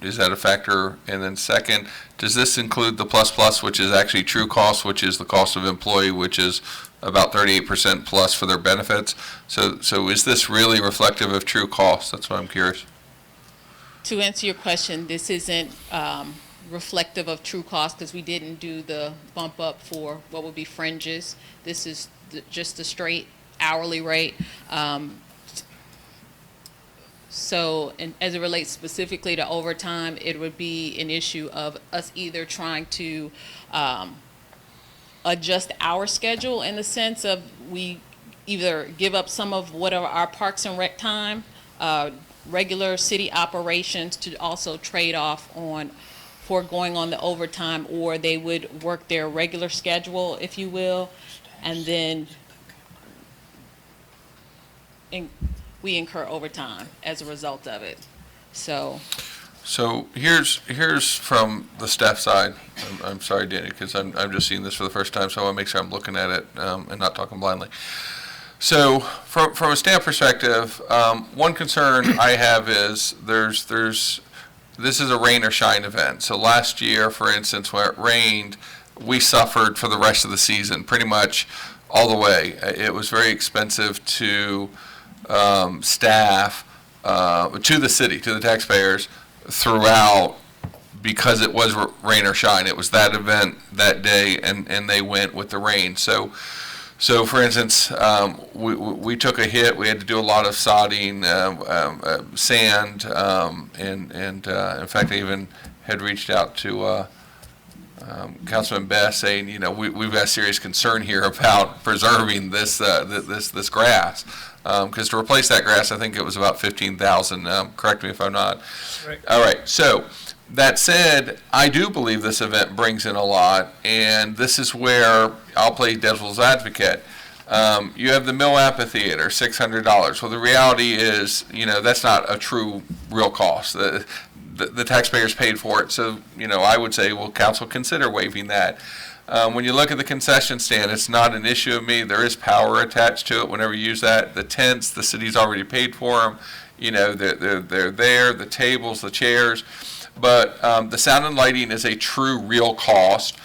is that a factor? And then second, does this include the plus, which is actually true cost, which is the cost of employee, which is about 38% plus for their benefits? So is this really reflective of true cost? That's what I'm curious. To answer your question, this isn't reflective of true cost because we didn't do the bump up for what would be fringes. This is just the straight hourly rate. So, and as it relates specifically to overtime, it would be an issue of us either trying to adjust our schedule in the sense of we either give up some of whatever our Parks and Rec time, regular city operations to also trade off on foregoing on the overtime, or they would work their regular schedule, if you will, and then we incur overtime as a result of it. So here's from the staff side. I'm sorry, Danny, because I'm just seeing this for the first time, so I want to make sure I'm looking at it and not talking blindly. So from a staff perspective, one concern I have is this is a rain or shine event. So last year, for instance, when it rained, we suffered for the rest of the season, pretty much all the way. It was very expensive to staff, to the city, to the taxpayers throughout, because it was rain or shine. It was that event that day, and they went with the rain. So for instance, we took a hit. We had to do a lot of sodding, sand, and in fact, I even had reached out to Councilman Best saying, we've got serious concern here about preserving this grass, because to replace that grass, I think it was about $15,000. Correct me if I'm not. Right. All right. So that said, I do believe this event brings in a lot, and this is where I'll play devil's advocate. You have the Mill Amphitheater, $600. Well, the reality is, that's not a true real cost. The taxpayers paid for it, so I would say, well, council consider waiving that. When you look at the concession stand, it's not an issue of me. There is power attached to it whenever you use that. The tents, the city's already paid for them. They're there. The tables, the chairs. But the sound and lighting is a true real cost.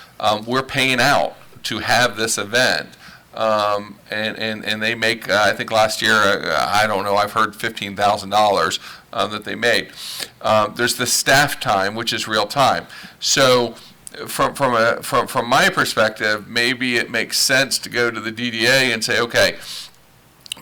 We're paying out to have this event. And they make, I think last year, I don't know, I've heard $15,000 that they made. There's the staff time, which is real time. So from my perspective, maybe it makes sense to go to the DDA and say, okay,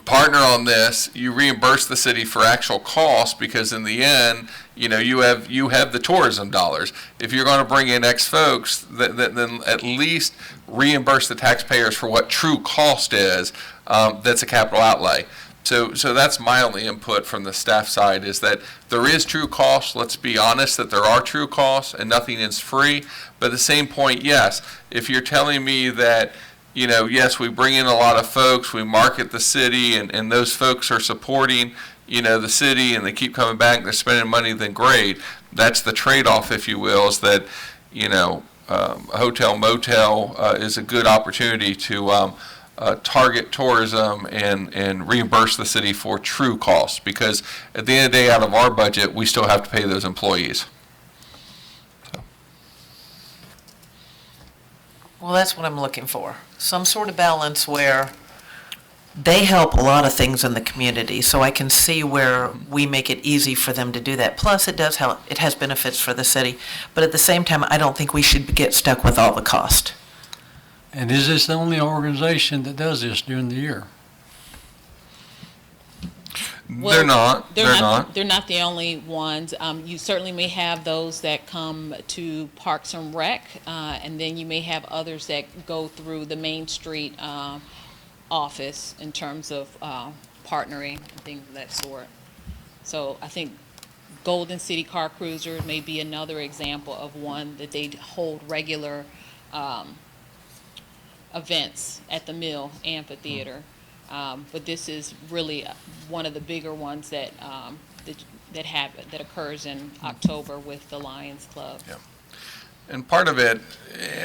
partner on this, you reimburse the city for actual costs, because in the end, you have the tourism dollars. If you're going to bring in X folks, then at least reimburse the taxpayers for what true cost is. That's a capital outlay. So that's my only input from the staff side, is that there is true cost. Let's be honest that there are true costs and nothing is free. But at the same point, yes, if you're telling me that, yes, we bring in a lot of folks, we market the city, and those folks are supporting, the city, and they keep coming back, they're spending money, then great. That's the trade-off, if you will, is that, a hotel, motel is a good opportunity to target tourism and reimburse the city for true costs, because at the end of the day, out of our budget, we still have to pay those employees. Well, that's what I'm looking for. Some sort of balance where they help a lot of things in the community, so I can see where we make it easy for them to do that. Plus, it does help, it has benefits for the city, but at the same time, I don't think we should get stuck with all the cost. And is this the only organization that does this during the year? Well, they're not. They're not the only ones. You certainly may have those that come to Parks and Rec, and then you may have others that go through the Main Street office in terms of partnering and things of that sort. So I think Golden City Car Cruiser may be another example of one that they hold regular events at the Mill Amphitheater. But this is really one of the bigger ones that that occurs in October with the Lions Club. Yeah. And part of it,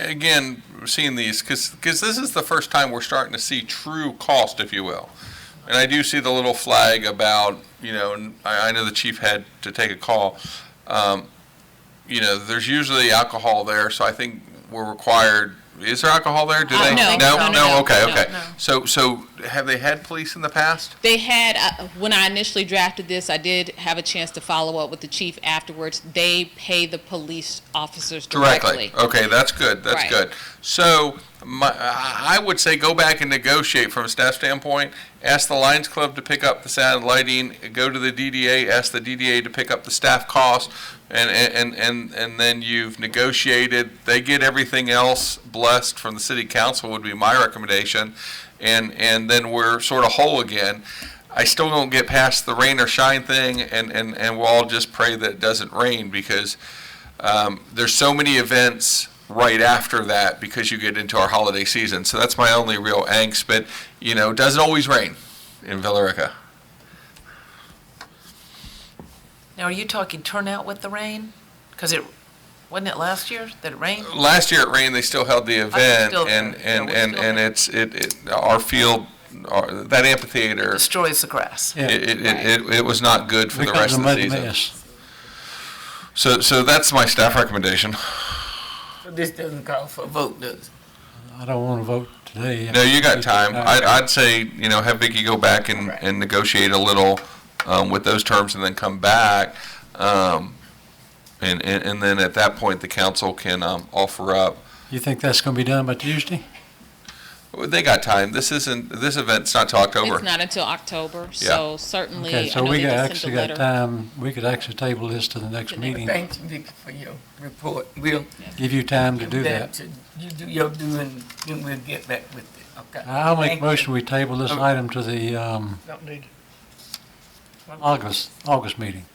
again, seeing these, because this is the first time we're starting to see true cost, if you will. And I do see the little flag about, and I know the chief had to take a call. There's usually alcohol there, so I think we're required. Is there alcohol there? Do they? No. Okay. No. So have they had police in the past? They had, when I initially drafted this, I did have a chance to follow up with the chief afterwards. They pay the police officers directly. Okay, that's good. That's Right. good. So I would say go back and negotiate from a staff standpoint. Ask the Lions Club to pick up the sound and lighting. Go to the DDA. Ask the DDA to pick up the staff costs. And then you've negotiated. They get everything else blessed from the city council would be my recommendation. And then we're sort of whole again. I still don't get past the rain or shine thing, and we'll all just pray that it doesn't rain, because there's so many events right after that because you get into our holiday season. So that's my only real angst. But, it doesn't always rain in Villa Rica. Now, are you talking turnout with the rain? Because wasn't it last year that it rained? Last year it rained, they still held the event, still there. and Yeah, we're still there. our field, that amphitheater, Destroys the grass. Yeah. it was not good for the Becomes rest a of the muddy season. mess. So that's my staff recommendation. So this doesn't call for a vote, does it? I don't want to vote today. No, you got time. I'd say, have Vicky go back and negotiate a little with those terms and then come back. And then at that point, the council can offer up. You think that's going to be done by Tuesday? They got time. This event's not till October. It's not until October, so certainly, Okay, I so know we they got- just actually sent a got letter. time, we could actually table this to the next meeting. Thank you, Vicky, for your report. We'll Give you time to do that. to- You do your due, and then we'll get back with it, okay? I'll make Thank a motion, we table this Okay. item to the Don't need. August meeting.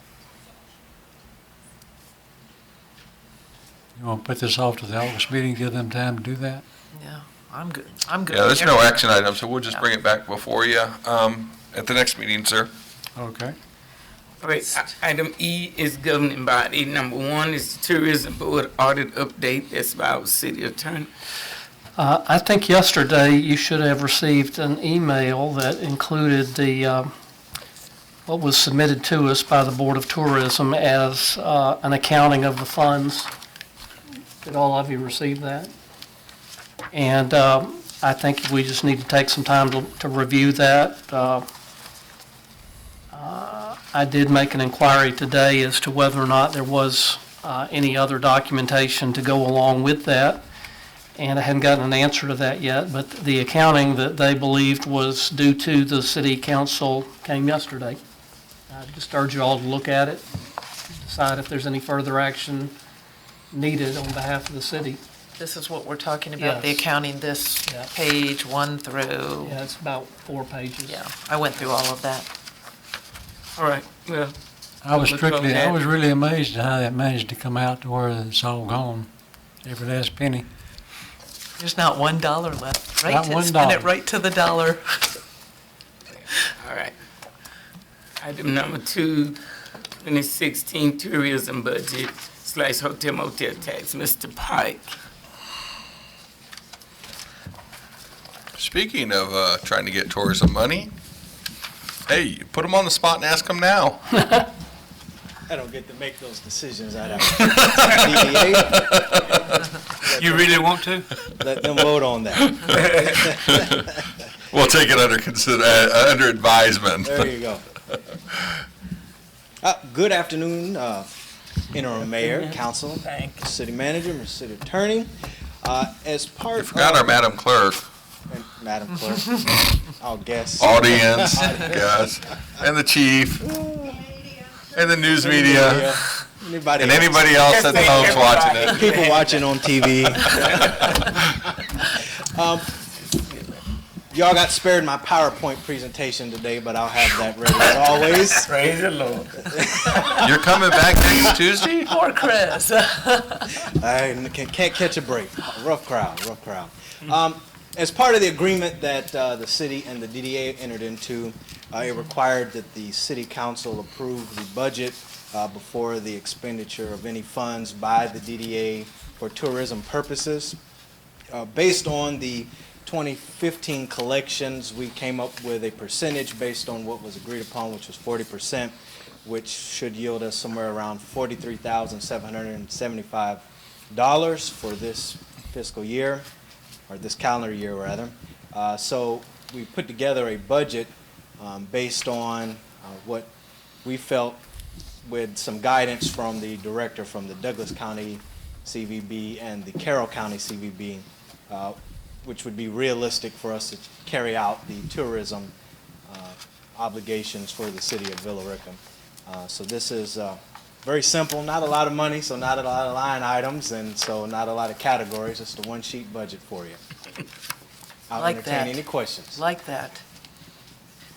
You want to put this off to the August meeting, give them time to do that? Yeah, I'm good. I'm good. Yeah, there's with no everything. action item, so we'll just bring it back before you at the next meeting, sir. Okay. All right, item E is governing body. Number 1 is the Tourism Board audit update. That's by our city attorney. I think yesterday you should have received an email that included the, what was submitted to us by the Board of Tourism as an accounting of the funds. Did all of you receive that? And I think we just need to take some time to review that. I did make an inquiry today as to whether or not there was any other documentation to go along with that, and I hadn't gotten an answer to that yet, but the accounting that they believed was due to the city council came yesterday. I just urge you all to look at it, decide if there's any further action needed on behalf of the city. This is what we're talking about, the Yes. accounting, this Yeah. page 1 through, Yeah, it's about 4 pages. yeah, I went through all of that. All right, well, I was Let's vote I that. was really amazed at how that managed to come out to where it's all gone, every last penny. There's not $1 left, right? Not To Spend $1. it right to the dollar. all right. Item number 2, 2016 tourism budget / hotel motel tax. Mr. Pike. Speaking of trying to get tourism money, hey, put them on the spot and ask them now. I don't get to make those decisions. I DDA, You really want to? let them vote on that. We'll take it under advisement. There you go. Good afternoon, interim mayor, council, city manager, Mr. City attorney. As part of. Forgot our Madam Clerk, and Madam Clerk, I'll guess. audience, yes, and the chief, and the news media, Anybody and else? anybody else at home's watching it. People watching on TV. y'all got spared my PowerPoint presentation today, but I'll have that ready as always. Praise the Lord. You're coming back next Tuesday? Poor Chris. I can't catch a break. Rough crowd, rough crowd. As part of the agreement that the city and the DDA entered into, it required that the city council approve the budget before the expenditure of any funds by the DDA for tourism purposes. Based on the 2015 collections, we came up with a percentage based on what was agreed upon, which was 40%, which should yield us somewhere around $43,775 for this fiscal year, or this calendar year, rather. So we put together a budget based on what we felt, with some guidance from the director from the Douglas County CVB and the Carroll County CVB, which would be realistic for us to carry out the tourism obligations for the city of Villa Rica. So this is very simple, not a lot of money, so not a lot of line items, and so not a lot of categories, just a one-sheet budget for you. I'll Like entertain that. any questions. Like that.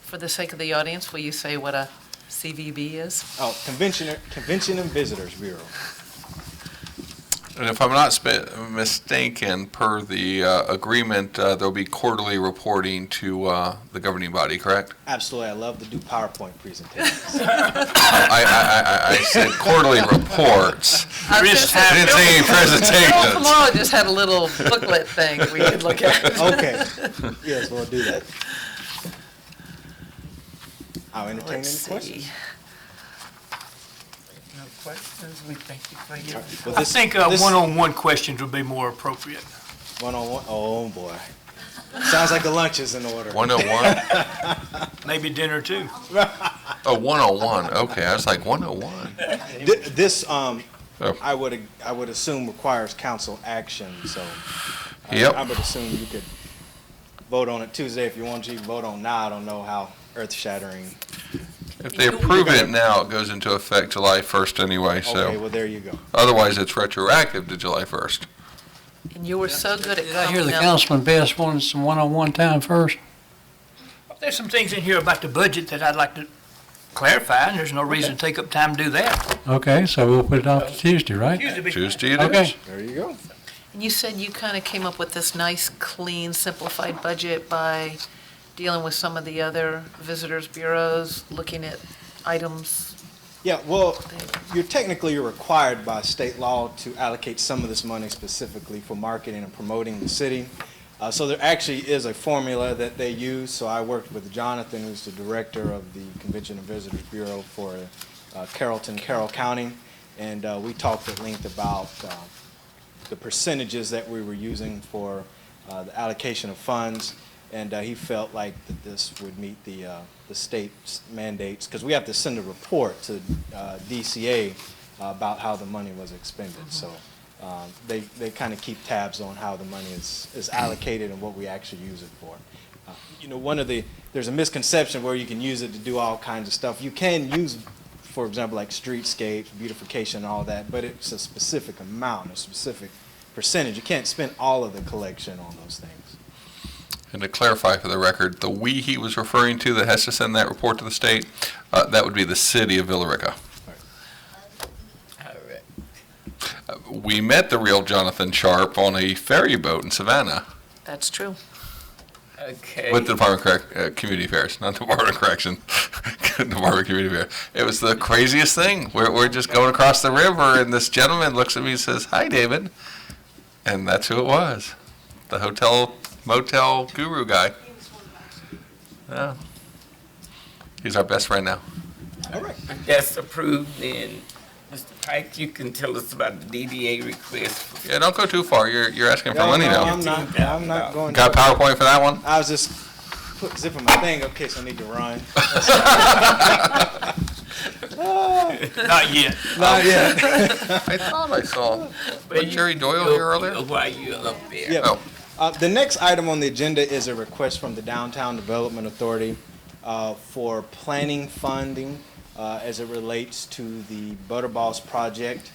For the sake of the audience, will you say what a CVB is? Oh, Convention and Visitors Bureau. And if I'm not mistaken, per the agreement, there'll be quarterly reporting to the governing body, correct? Absolutely, I love to do PowerPoint presentations. I said quarterly reports. I was gonna say, I didn't say any Bill presentations. tomorrow just had a little booklet thing we could look at. Okay, yes, we'll do that. I'll entertain any Let's questions. see. No questions? We thank you for your. Well, I this- think this- one-on-one questions would be more appropriate. One-on-one, oh boy. Sounds like the lunch is in order. 101? Maybe dinner too. Oh, 101, okay, I was like, 101? This, Oh. I would assume requires council action, so. Yep. I would assume you could vote on it Tuesday if you want to, you can vote on it now, I don't know how earth-shattering. If they approve it now, it goes into effect July 1st anyway, Okay, so well, there you go. otherwise it's retroactive to July 1st. And you were so good at Did I hear coming the up. Councilman Best wanted some one-on-one time first? There's some things in here about the budget that I'd like to clarify, and there's no reason to take up time to do that. Okay, so we'll put it off to Tuesday, right? Tuesday it Okay. is. There you go. And you said you kind of came up with this nice, clean, simplified budget by dealing with some of the other visitors bureaus, looking at items. Yeah, well, you're required by state law to allocate some of this money specifically for marketing and promoting the city. So there actually is a formula that they use. So I worked with Jonathan, who's the director of the Convention and Visitors Bureau for Carroll County, and we talked at length about the percentages that we were using for the allocation of funds, and he felt like that this would meet the state's mandates, because we have to send a report to DCA about how the money was expended. So they kind of keep tabs on how the money is allocated and what we actually use it for. There's a misconception where you can use it to do all kinds of stuff. You can use, for example, like streetscapes, beautification, and all that, but it's a specific amount, a specific percentage. You can't spend all of the collection on those things. And to clarify for the record, the "we" he was referring to that has to send that report to the state, that would be the city of Villa Rica. All right. We met the real Jonathan Sharp on a ferry boat in Savannah That's true. Okay. with the Department of Community Affairs, not the Department of Correction, Department of Community Affairs. It was the craziest thing. We're just going across the river, and this gentleman looks at me and says, "Hi, David," and that's who it was, the motel guru guy. Yeah. He's our best friend now. All right. That's approved, then Mr. Pike, you can tell us about the DDA request. Yeah, don't go too far. You're asking for money now. I'm not going. Got a PowerPoint for that one? I was just zipping my thing up in case I need to run. Not yet. Not yet. I thought I saw Jerry Doyle here earlier. While you're up there. Yeah. Oh. The next item on the agenda is a request from the Downtown Development Authority for planning funding as it relates to the Butterballs project.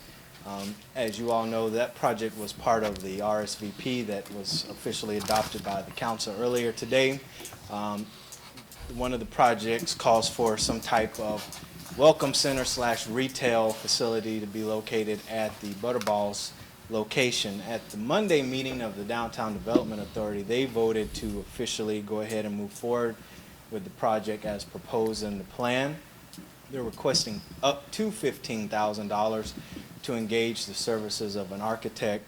As you all know, that project was part of the RSVP that was officially adopted by the council earlier today. One of the projects calls for some type of welcome center / retail facility to be located at the Butterballs location. At the Monday meeting of the Downtown Development Authority, they voted to officially go ahead and move forward with the project as proposed in the plan. They're requesting up to $15,000 to engage the services of an architect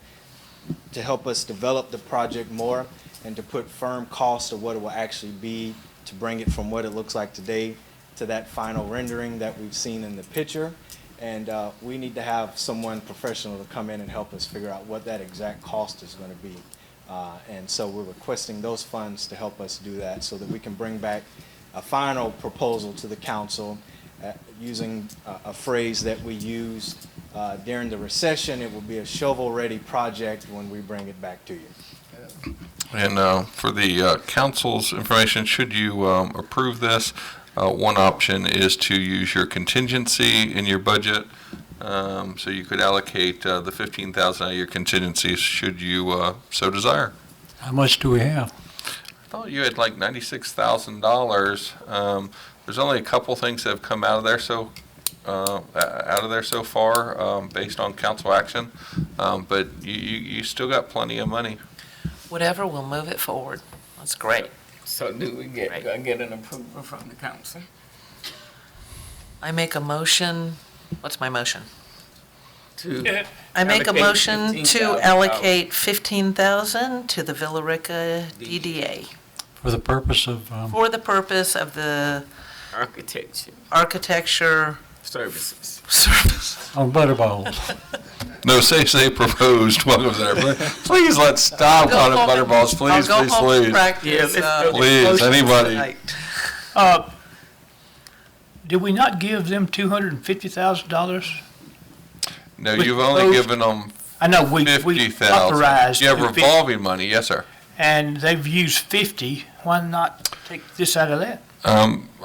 to help us develop the project more and to put firm costs of what it will actually be to bring it from what it looks like today to that final rendering that we've seen in the picture. And we need to have someone professional to come in and help us figure out what that exact cost is going to be. And so we're requesting those funds to help us do that so that we can bring back a final proposal to the council using a phrase that we used during the recession. It will be a shovel-ready project when we bring it back to you. And for the council's information, should you approve this, one option is to use your contingency in your budget. So you could allocate the $15,000 out of your contingencies should you so desire. How much do we have? I thought you had like $96,000. There's only a couple things that have come out of there so far based on council action, but you still got plenty of money. Whatever, we'll move it forward. That's great. So do I get an approval from the council? I make a motion, what's my motion? To I make a allocate motion to $15,000. allocate $15,000 to the Villa Rica DDA For the purpose of, for the purpose of the architecture Services. service. on Butterballs. No, say proposed. Welcome there. Please let's stop Go on it, home and- Butterballs. Please, I'll go please, home and please. practice, Please, motions anybody. tonight. Did we not give them $250,000? No, With you've only those- given them I know, we 50,000. authorized. You have 50, revolving money, yes, sir. and they've used 50. Why not take this out of that?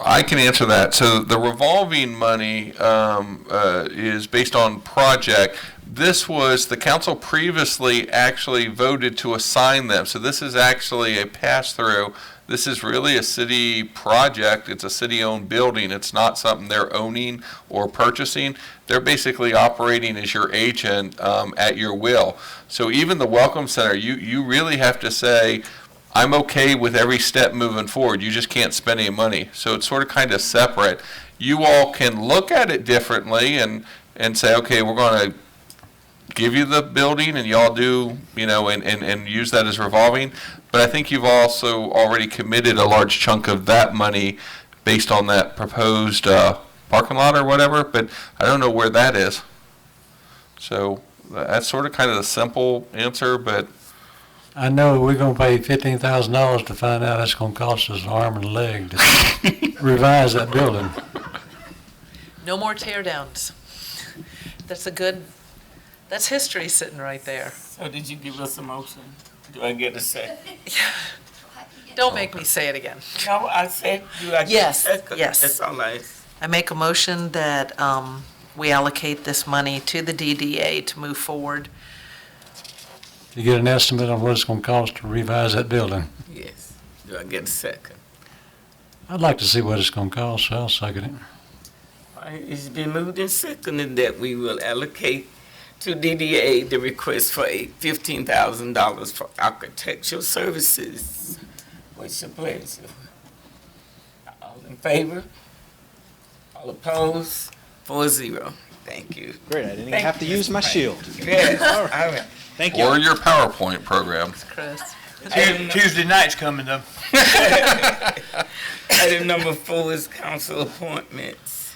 I can answer that. So the revolving money is based on project. This was, the council previously actually voted to assign them. So this is actually a pass-through. This is really a city project. It's a city-owned building. It's not something they're owning or purchasing. They're basically operating as your agent at your will. So even the Welcome Center, you really have to say, I'm okay with every step moving forward. You just can't spend any money. So it's sort of kind of separate. You all can look at it differently and say, okay, we're going to give you the building and y'all do, and use that as revolving. But I think you've also already committed a large chunk of that money based on that proposed parking lot or whatever, but I don't know where that is. So that's sort of kind of the simple answer, but I know we're gonna pay $15,000 to find out it's gonna cost us an arm and a leg to revise that building. No more tear downs. That's history sitting right there. So did you give us a motion? Do I get a second? Don't make me say it again. No, I said, do I get a Yes, second? yes. That's all I asked. I make a motion that we allocate this money to the DDA to move forward. You get an estimate on what it's gonna cost to revise that building. Yes. Do I get a second? I'd like to see what it's gonna cost, so I'll second it. All right, it's been moved and seconded that we will allocate to DDA the request for $15,000 for architectural services. What's your pleasure? All in favor? All opposed? 4-0. Thank you. Great, I didn't even Thank have to you, use my Mr. shield. Yes, all right. Thank you. or your PowerPoint program. Chris. Tuesday night's coming, though. Item number 4 is council appointments.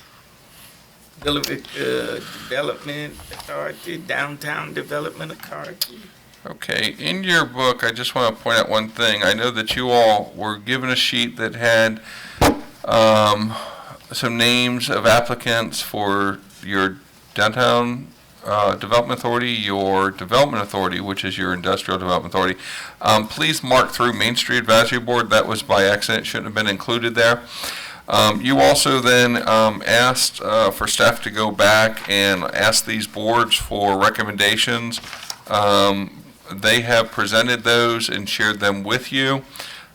Villa Rica Development Authority, Downtown Development Authority. Okay, in your book, I just want to point out one thing. I know that you all were given a sheet that had some names of applicants for your Downtown Development Authority, your Development Authority, which is your Industrial Development Authority. Please mark through Main Street Advisory Board. That was by accident, shouldn't have been included there. You also then asked for staff to go back and ask these boards for recommendations. They have presented those and shared them with you.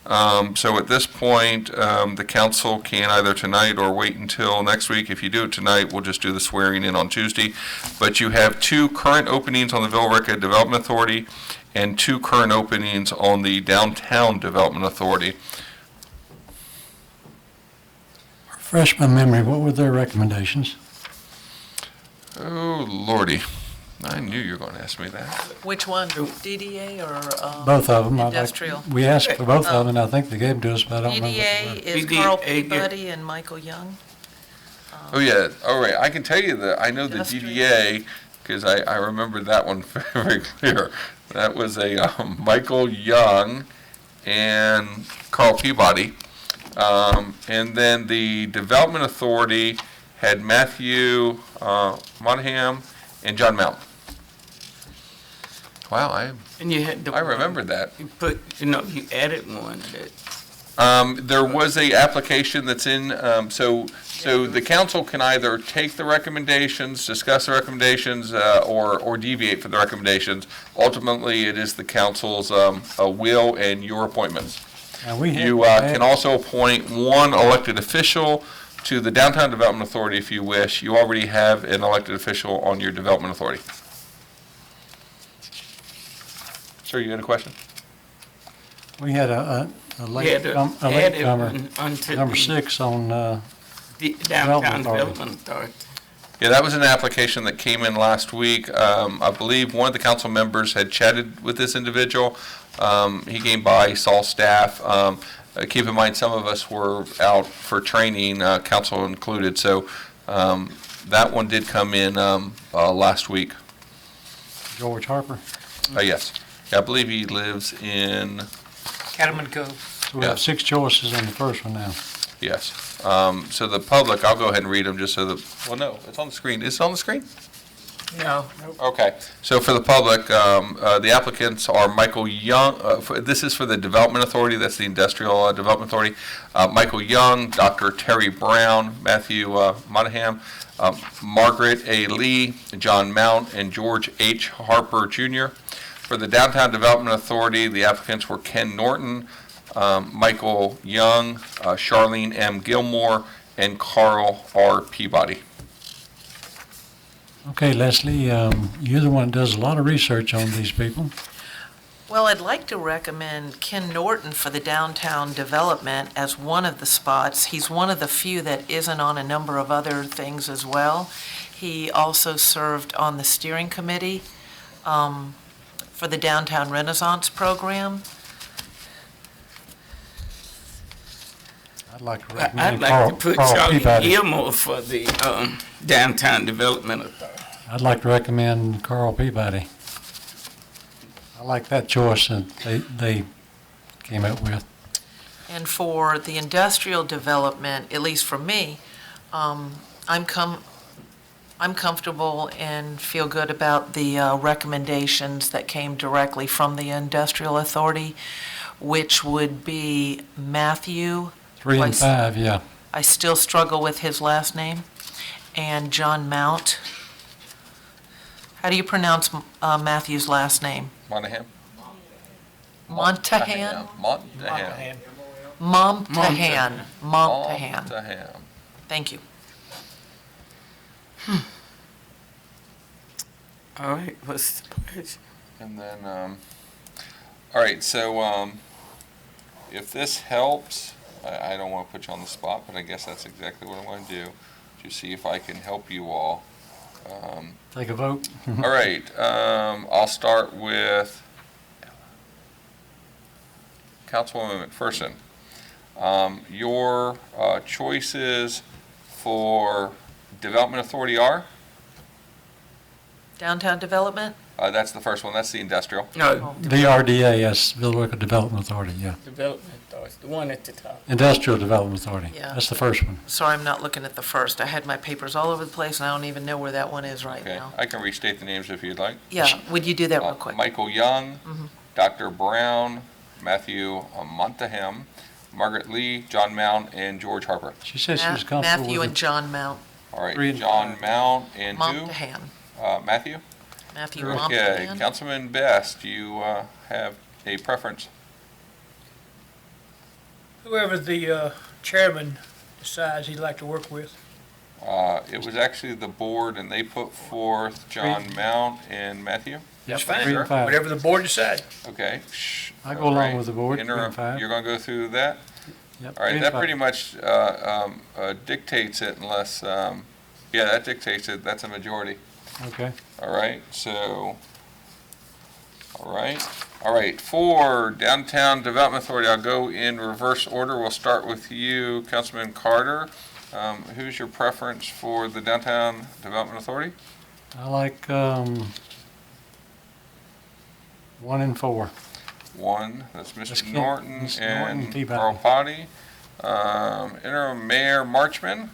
So at this point, the council can either tonight or wait until next week. If you do it tonight, we'll just do the swearing in on Tuesday. But you have 2 current openings on the Villarica Development Authority and 2 current openings on the Downtown Development Authority. Refresh my memory, what were their recommendations? Oh, Lordy. I knew you were going to ask me that. Which one, DDA or Both of them. industrial? We asked for both of them, and I think they gave them to us, but I don't remember. DDA what is DDA, Carl yeah. Peabody and Michael Young. Oh, yeah. All right. I can tell you that I know the Industrial. DDA because I remember that one very clear. That was a Michael Young and Carl Peabody. And then the Development Authority had Matthew Monham and John Mount. Wow, And you had the. I remembered that. You put, you added one that. There was a application that's in, so the council can either take the recommendations, discuss the recommendations, or deviate from the recommendations. Ultimately, it is the council's will and your appointments. Now, we had- You can also appoint one elected official to the Downtown Development Authority if you wish. You already have an elected official on your Development Authority. Sir, you had a question? We had a You had late to com- a add it latecomer, onto number the 6 on, Downtown Development Authority. Development Authority. Yeah, that was an application that came in last week. I believe one of the council members had chatted with this individual. He came by, saw staff. Keep in mind, some of us were out for training, council included, so that one did come in last week. George Harper. Yes. Yeah, I believe he lives in, Cattleman Cove. So we have 6 choices on the first one now. yes. So the public, I'll go ahead and read them just so that, well, no, it's on the screen. Is it on the screen? No. Okay, so for the public, the applicants are Michael Young, this is for the Development Authority, that's the Industrial Development Authority, Michael Young, Dr. Terry Brown, Matthew Monaghan, Margaret A. Lee, John Mount, and George H. Harper Jr. For the Downtown Development Authority, the applicants were Ken Norton, Michael Young, Charlene M. Gilmore, and Carl R. Peabody. Okay, Leslie, you're the one that does a lot of research on these people. Well, I'd like to recommend Ken Norton for the downtown development as one of the spots. He's one of the few that isn't on a number of other things as well. He also served on the steering committee for the Downtown Renaissance Program. I'd like to I'd recommend like Carl to put Carl Charlie Peabody. Gilmore for the Downtown Development Authority. I'd like to recommend Carl Peabody. I like that choice that they came up with. And for the industrial development, at least for me, I'm comfortable and feel good about the recommendations that came directly from the Industrial Authority, which would be Matthew. 3 and 5, yeah. I still struggle with his last name, and John Mount. How do you pronounce Monahan? Matthew's last name? Montahan? Montahan. Montahan. Montahan. Montahan. Thank you. All right, what's the pledge? And then, all right, so if this helps, I don't want to put you on the spot, but I guess that's exactly what I'm going to do, to see if I can help you all. Take a vote. All right, I'll start with Councilwoman McPherson. Your choices for Development Authority are? Downtown development? That's the first one, that's the industrial. No, VRDA, yes, Villarica Development Authority, yeah. Development Authority, the one at the top. Industrial Development Authority, Yeah. that's the first one. Sorry, I'm not looking at the first. I had my papers all over the place, and I don't even know where that one is right Okay, now. I can restate the names if you'd like. Yeah, would you do that real quick? Michael Young, Mhm. Dr. Brown, Matthew Montahan, Margaret Lee, John Mount, and George Harper. She said she was comfortable Matthew with and it. John Mount, All right, 3 and John 5. Mount and who? Montahan. Matthew? Matthew Okay, Montahan. Councilman Best, do you have a preference? Whoever the chairman decides he'd like to work with. It was actually the board, and they put forth John Mount and Matthew? That's Yep, fine. 3 and 5. Whatever the board decides. Okay. Shh. I go All along right. with the board, 3 Interim, and 5. you're going to go through that? Yep, All right, 3 and that 5. pretty much dictates it unless, yeah, that dictates it. That's a majority. Okay. All right, so, all right. For Downtown Development Authority, I'll go in reverse order. We'll start with you, Councilman Carter. Who's your preference for the Downtown Development Authority? I like 1 and 4. 1, that's Let's Mr. get Norton Mr. and Norton, Peabody. Carl Potty. Interim Mayor Marchman.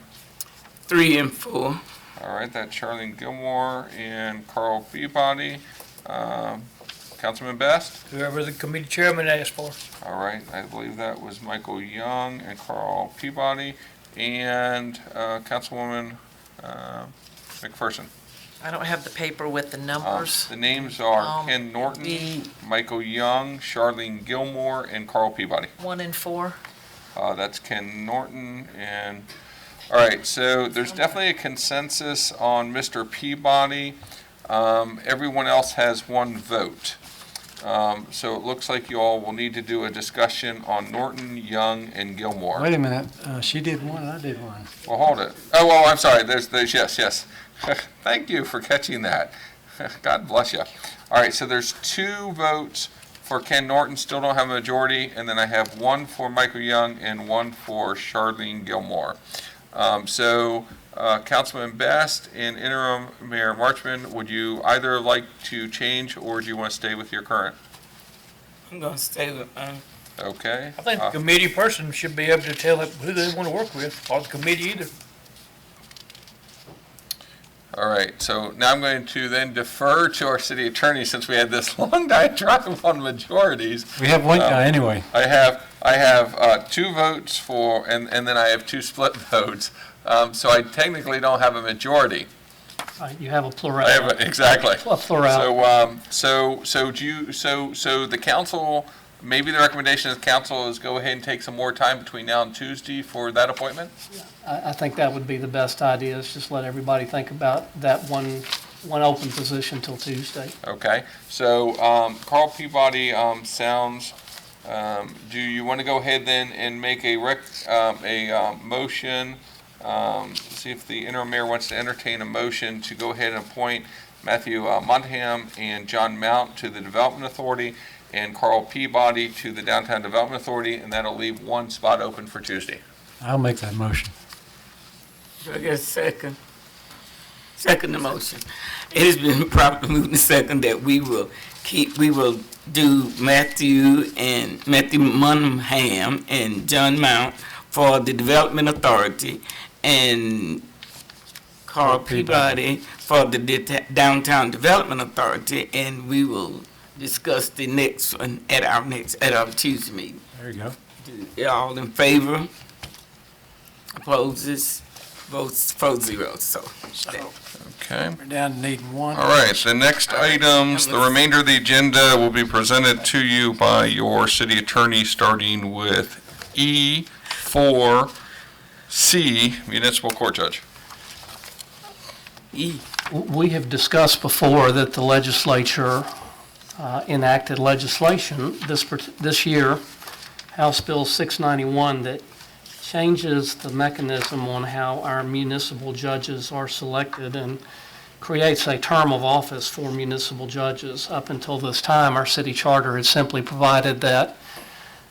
3 and 4. All right, that's Charlene Gilmore and Carl Peabody. Councilman Best? Whoever the committee chairman asks for. All right, I believe that was Michael Young and Carl Peabody. And Councilwoman McPherson. I don't have the paper with the numbers. The names are Um, Ken Norton, the- Michael Young, Charlene Gilmore, and Carl Peabody. 1 and 4. That's Ken Norton and, all right, so there's definitely a consensus on Mr. Peabody. Everyone else has 1 vote. So it looks like you all will need to do a discussion on Norton, Young, and Gilmore. Wait a minute, she did 1, I did 1. Well, hold it. Oh, well, I'm sorry, there's, yes. Thank you for catching that. God bless you. All right, so there's 2 votes for Ken Norton, still don't have a majority, and then I have 1 for Michael Young and 1 for Charlene Gilmore. Councilman Best and Interim Mayor Marchman, would you either like to change or do you want to stay with your current? I'm gonna stay with mine. Okay. I think the committee person should be able to tell who they want to work with, or the committee either. All right, so now I'm going to then defer to our city attorney since we had this long diatribe on majorities. We have 1 guy anyway. I have 2 votes for, and then I have 2 split votes. So I technically don't have a majority. You have a I plurality. have exactly. A plurality. So the council, maybe the recommendation of the council is go ahead and take some more time between now and Tuesday for that appointment? I think that would be the best idea, is just let everybody think about that one open position till Tuesday. Okay, so Carl Peabody sounds, do you want to go ahead then and make a motion? See if the interim mayor wants to entertain a motion to go ahead and appoint Matthew Montahan and John Mount to the Development Authority and Carl Peabody to the Downtown Development Authority, and that'll leave 1 spot open for Tuesday. I'll make that motion. Do I get a second? Second the motion. It has been properly moved and second that we will do Matthew Montahan and John Mount for the Development Authority and Carl Peabody for the Downtown Development Authority, and we will discuss the next one at our Tuesday meeting. There you go. All in favor? Opposes? Votes 4-0, so. Okay. We're down to needing 1. All right, the next items, the remainder of the agenda will be presented to you by your city attorney, starting with E4C, Municipal Court Judge. We have discussed before that the legislature enacted legislation this year, House Bill 691, that changes the mechanism on how our municipal judges are selected and creates a term of office for municipal judges. Up until this time, our city charter had simply provided that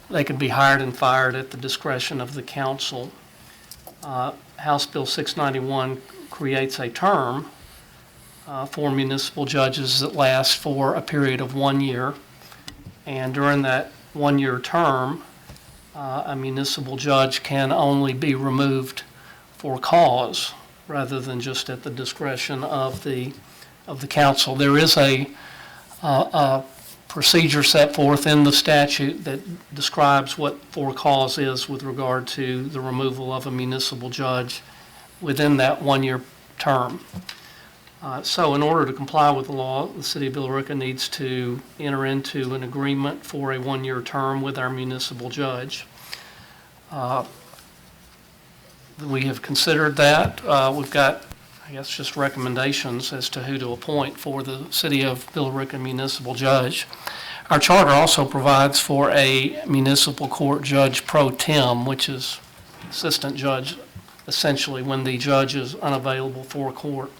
they could be hired and fired at the discretion of the council. House Bill 691 creates a term for municipal judges that lasts for a period of 1 year. And during that 1-year term, a municipal judge can only be removed for cause rather than just at the discretion of the council. There is a procedure set forth in the statute that describes what for cause is with regard to the removal of a municipal judge within that one-year term. So in order to comply with the law, the city of Billerica needs to enter into an agreement for a one-year term with our municipal judge. We have considered that. We've got, I guess, just recommendations as to who to appoint for the city of Billerica municipal judge. Our charter also provides for a municipal court judge pro tem, which is assistant judge, essentially, when the judge is unavailable for court.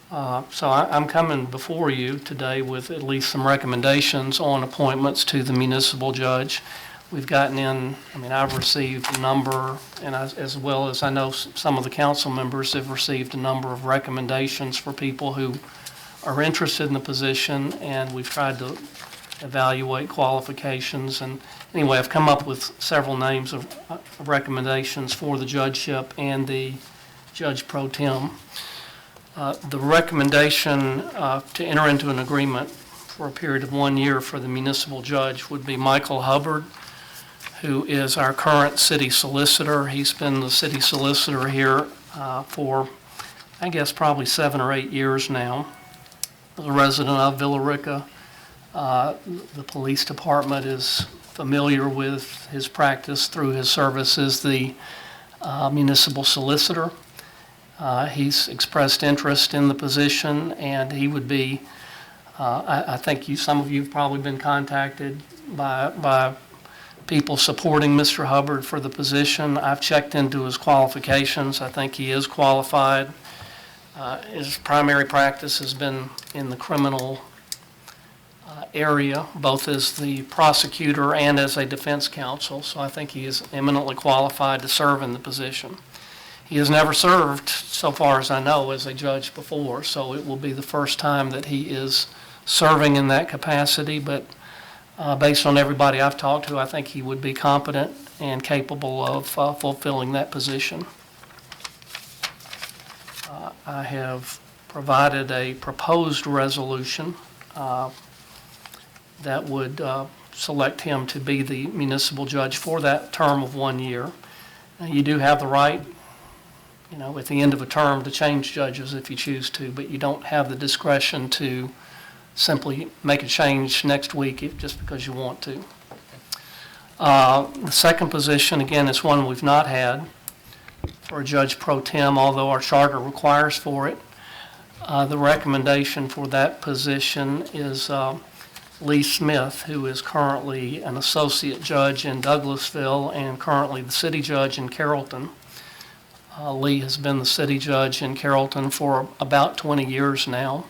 So I'm coming before you today with at least some recommendations on appointments to the municipal judge. We've gotten in, I've received a number, and as well as I know some of the council members have received a number of recommendations for people who are interested in the position, and we've tried to evaluate qualifications. And anyway, I've come up with several names of recommendations for the judgeship and the judge pro tem. The recommendation to enter into an agreement for a period of 1 year for the municipal judge would be Michael Hubbard, who is our current city solicitor. He's been the city solicitor here for, I guess, probably 7 or 8 years now. A resident of Billerica. The police department is familiar with his practice through his service as the municipal solicitor. He's expressed interest in the position, and he would be, I think some of you have probably been contacted by people supporting Mr. Hubbard for the position. I've checked into his qualifications. I think he is qualified. His primary practice has been in the criminal area, both as the prosecutor and as a defense counsel, so I think he is eminently qualified to serve in the position. He has never served, so far as I know, as a judge before, so it will be the first time that he is serving in that capacity, but based on everybody I've talked to, I think he would be competent and capable of fulfilling that position. I have provided a proposed resolution that would select him to be the municipal judge for that term of 1 year. You do have the right, at the end of a term to change judges if you choose to, but you don't have the discretion to simply make a change next week just because you want to. The second position, again, is one we've not had for a judge pro tem, although our charter requires for it. The recommendation for that position is Lee Smith, who is currently an associate judge in Douglasville and currently the city judge in Carrollton. Lee has been the city judge in Carrollton for about 20 years now.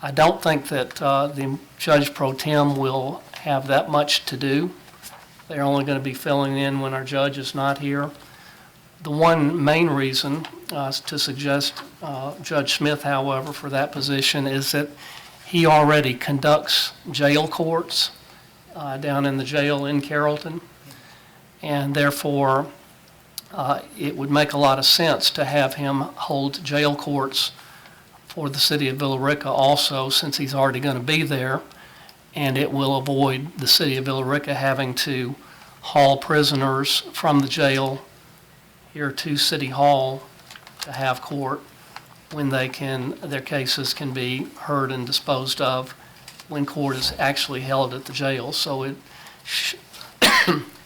I don't think that the judge pro tem will have that much to do. They're only going to be filling in when our judge is not here. The one main reason to suggest Judge Smith, however, for that position is that he already conducts jail courts down in the jail in Carrollton, and therefore it would make a lot of sense to have him hold jail courts for the city of Billerica also, since he's already going to be there, and it will avoid the city of Billerica having to haul prisoners from the jail here to City Hall to have court when their cases can be heard and disposed of when court is actually held at the jail. So it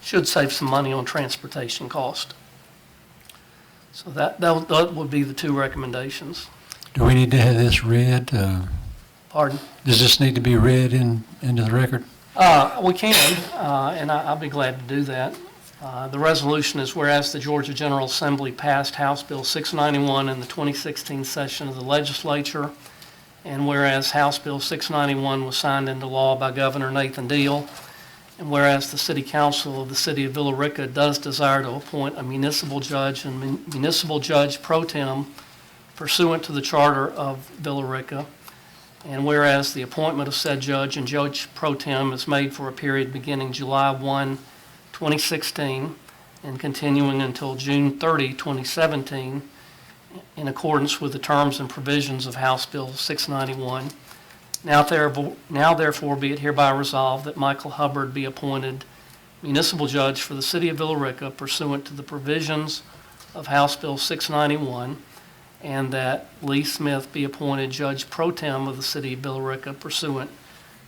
should save some money on transportation cost. So that would be the two recommendations. Do we need to have this read? Pardon? Does this need to be read into the record? We can, and I'll be glad to do that. The resolution is whereas the Georgia General Assembly passed House Bill 691 in the 2016 session of the legislature, and whereas House Bill 691 was signed into law by Governor Nathan Deal, and whereas the City Council of the City of Billerica does desire to appoint a municipal judge and municipal judge pro tem pursuant to the Charter of Billerica, and whereas the appointment of said judge and judge pro tem is made for a period beginning July 1, 2016, and continuing until June 30, 2017, in accordance with the terms and provisions of House Bill 691, Now therefore be it hereby resolved that Michael Hubbard be appointed municipal judge for the city of Villa Rica pursuant to the provisions of House Bill 691, and that Lee Smith be appointed judge pro tem of the city of Villa Rica pursuant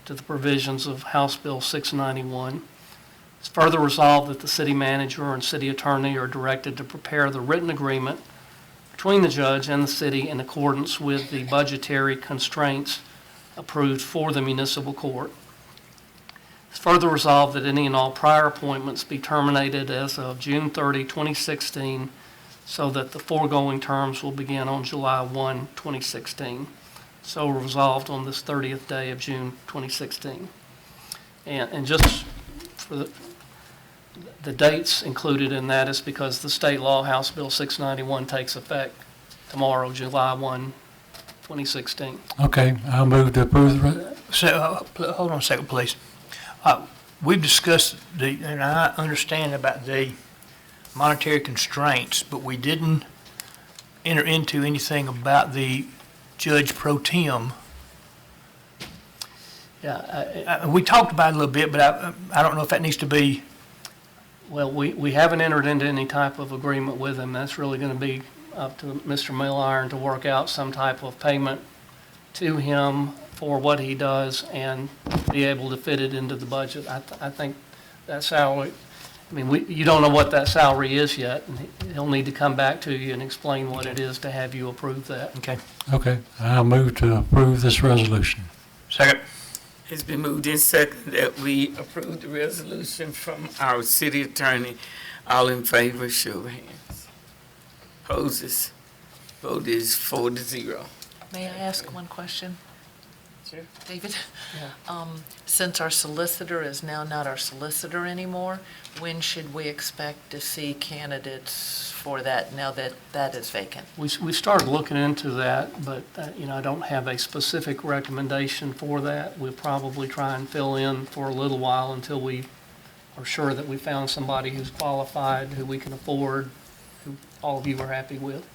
to the provisions of House Bill 691. It's further resolved that the city manager and city attorney are directed to prepare the written agreement between the judge and the city in accordance with the budgetary constraints approved for the municipal court. It's further resolved that any and all prior appointments be terminated as of June 30, 2016, so that the foregoing terms will begin on July 1, 2016. So resolved on this 30th day of June 2016. And just for the dates included in that is because the state law, House Bill 691, takes effect tomorrow, July 1, 2016. Okay, I'll move to approve the, So, hold on a second, please. We've discussed and I understand about the monetary constraints, but we didn't enter into anything about the judge pro tem. Yeah, We talked about it a little bit, but I don't know if that needs to be, well, we haven't entered into any type of agreement with him. That's really going to be up to Mr. Milliron to work out some type of payment to him for what he does and be able to fit it into the budget. I think that salary, I mean, you don't know what that salary is yet, and he'll need to come back to you and explain what it is to have you approve that. okay. okay, I'll move to approve this resolution. Second. It's been moved in second that we approve the resolution from our city attorney. All in favor, show of hands. Opposes. Vote is 4-0. May I ask one question? Sure. David? Since our solicitor is now not our solicitor anymore, when should we expect to see candidates for that now that that is vacant? We started looking into that, but, I don't have a specific recommendation for that. We'll probably try and fill in for a little while until we are sure that we found somebody who's qualified, who we can afford, who all of you are happy with.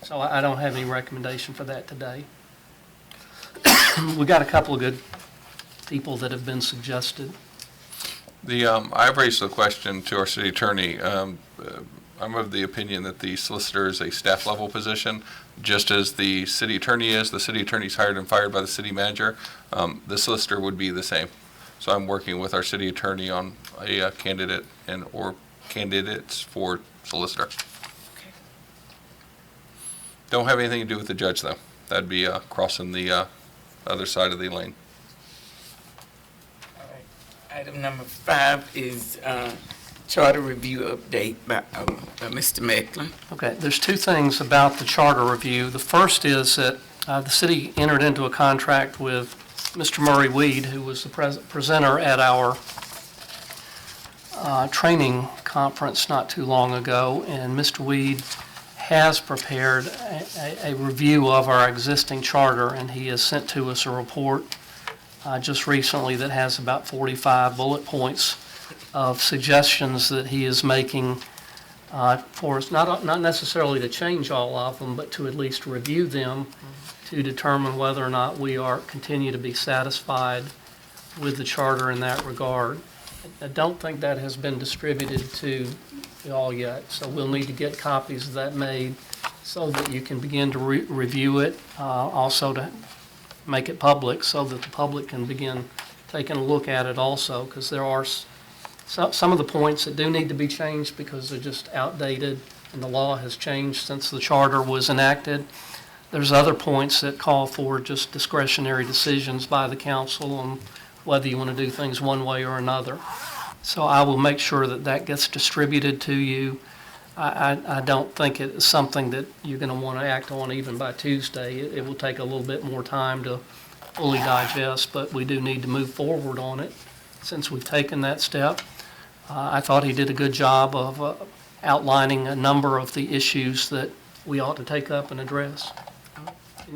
So I don't have any recommendation for that today. We got a couple of good people that have been suggested. I've raised the question to our city attorney. I'm of the opinion that the solicitor is a staff level position, just as the city attorney is. The city attorney is hired and fired by the city manager. The solicitor would be the same. So I'm working with our city attorney on a candidate or candidates for solicitor. Okay. Don't have anything to do with the judge, though. That'd be crossing the other side of the lane. All right. Item number 5 is charter review update by Mr. Mecklen. Okay, there's two things about the charter review. The first is that the city entered into a contract with Mr. Murray Weed, who was the presenter at our training conference not too long ago, and Mr. Weed has prepared a review of our existing charter, and he has sent to us a report just recently that has about 45 bullet points of suggestions that he is making for us, not necessarily to change all of them, but to at least review them to determine whether or not we continue to be satisfied with the charter in that regard. I don't think that has been distributed to you all yet, so we'll need to get copies of that made so that you can begin to review it, also to make it public so that the public can begin taking a look at it also, because there are some of the points that do need to be changed because they're just outdated and the law has changed since the charter was enacted. There's other points that call for just discretionary decisions by the council on whether you want to do things one way or another. So I will make sure that that gets distributed to you. I don't think it's something that you're going to want to act on even by Tuesday. It will take a little bit more time to fully digest, but we do need to move forward on it since we've taken that step. I thought he did a good job of outlining a number of the issues that we ought to take up and address.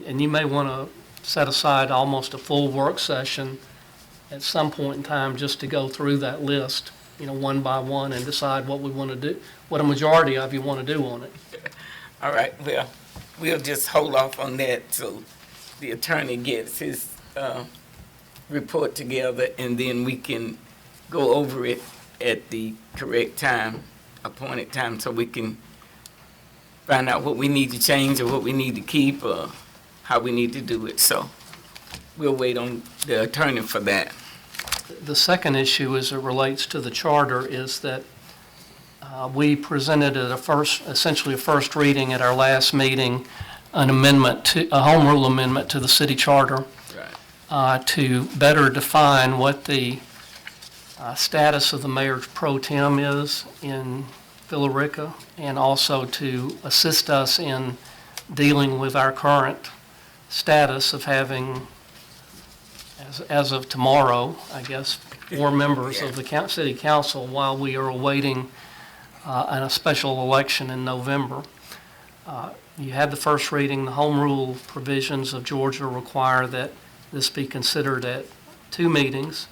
And you may want to set aside almost a full work session at some point in time just to go through that list, one by one, and decide what we want to do, what a majority of you want to do on it. All right, well, we'll just hold off on that till the attorney gets his report together, and then we can go over it at the correct time, appointed time, so we can find out what we need to change or what we need to keep or how we need to do it. So we'll wait on the attorney for that. The second issue as it relates to the charter is that we presented at essentially a first reading at our last meeting, an amendment to, a home rule amendment to the city charter to better define what the status of the mayor pro tem is in Villa Rica, and also to assist us in dealing with our current status of having, as of tomorrow, I guess, 4 members of the city council while we are awaiting a special election in November. You had the first reading. The home rule provisions of Georgia require that this be considered at 2 meetings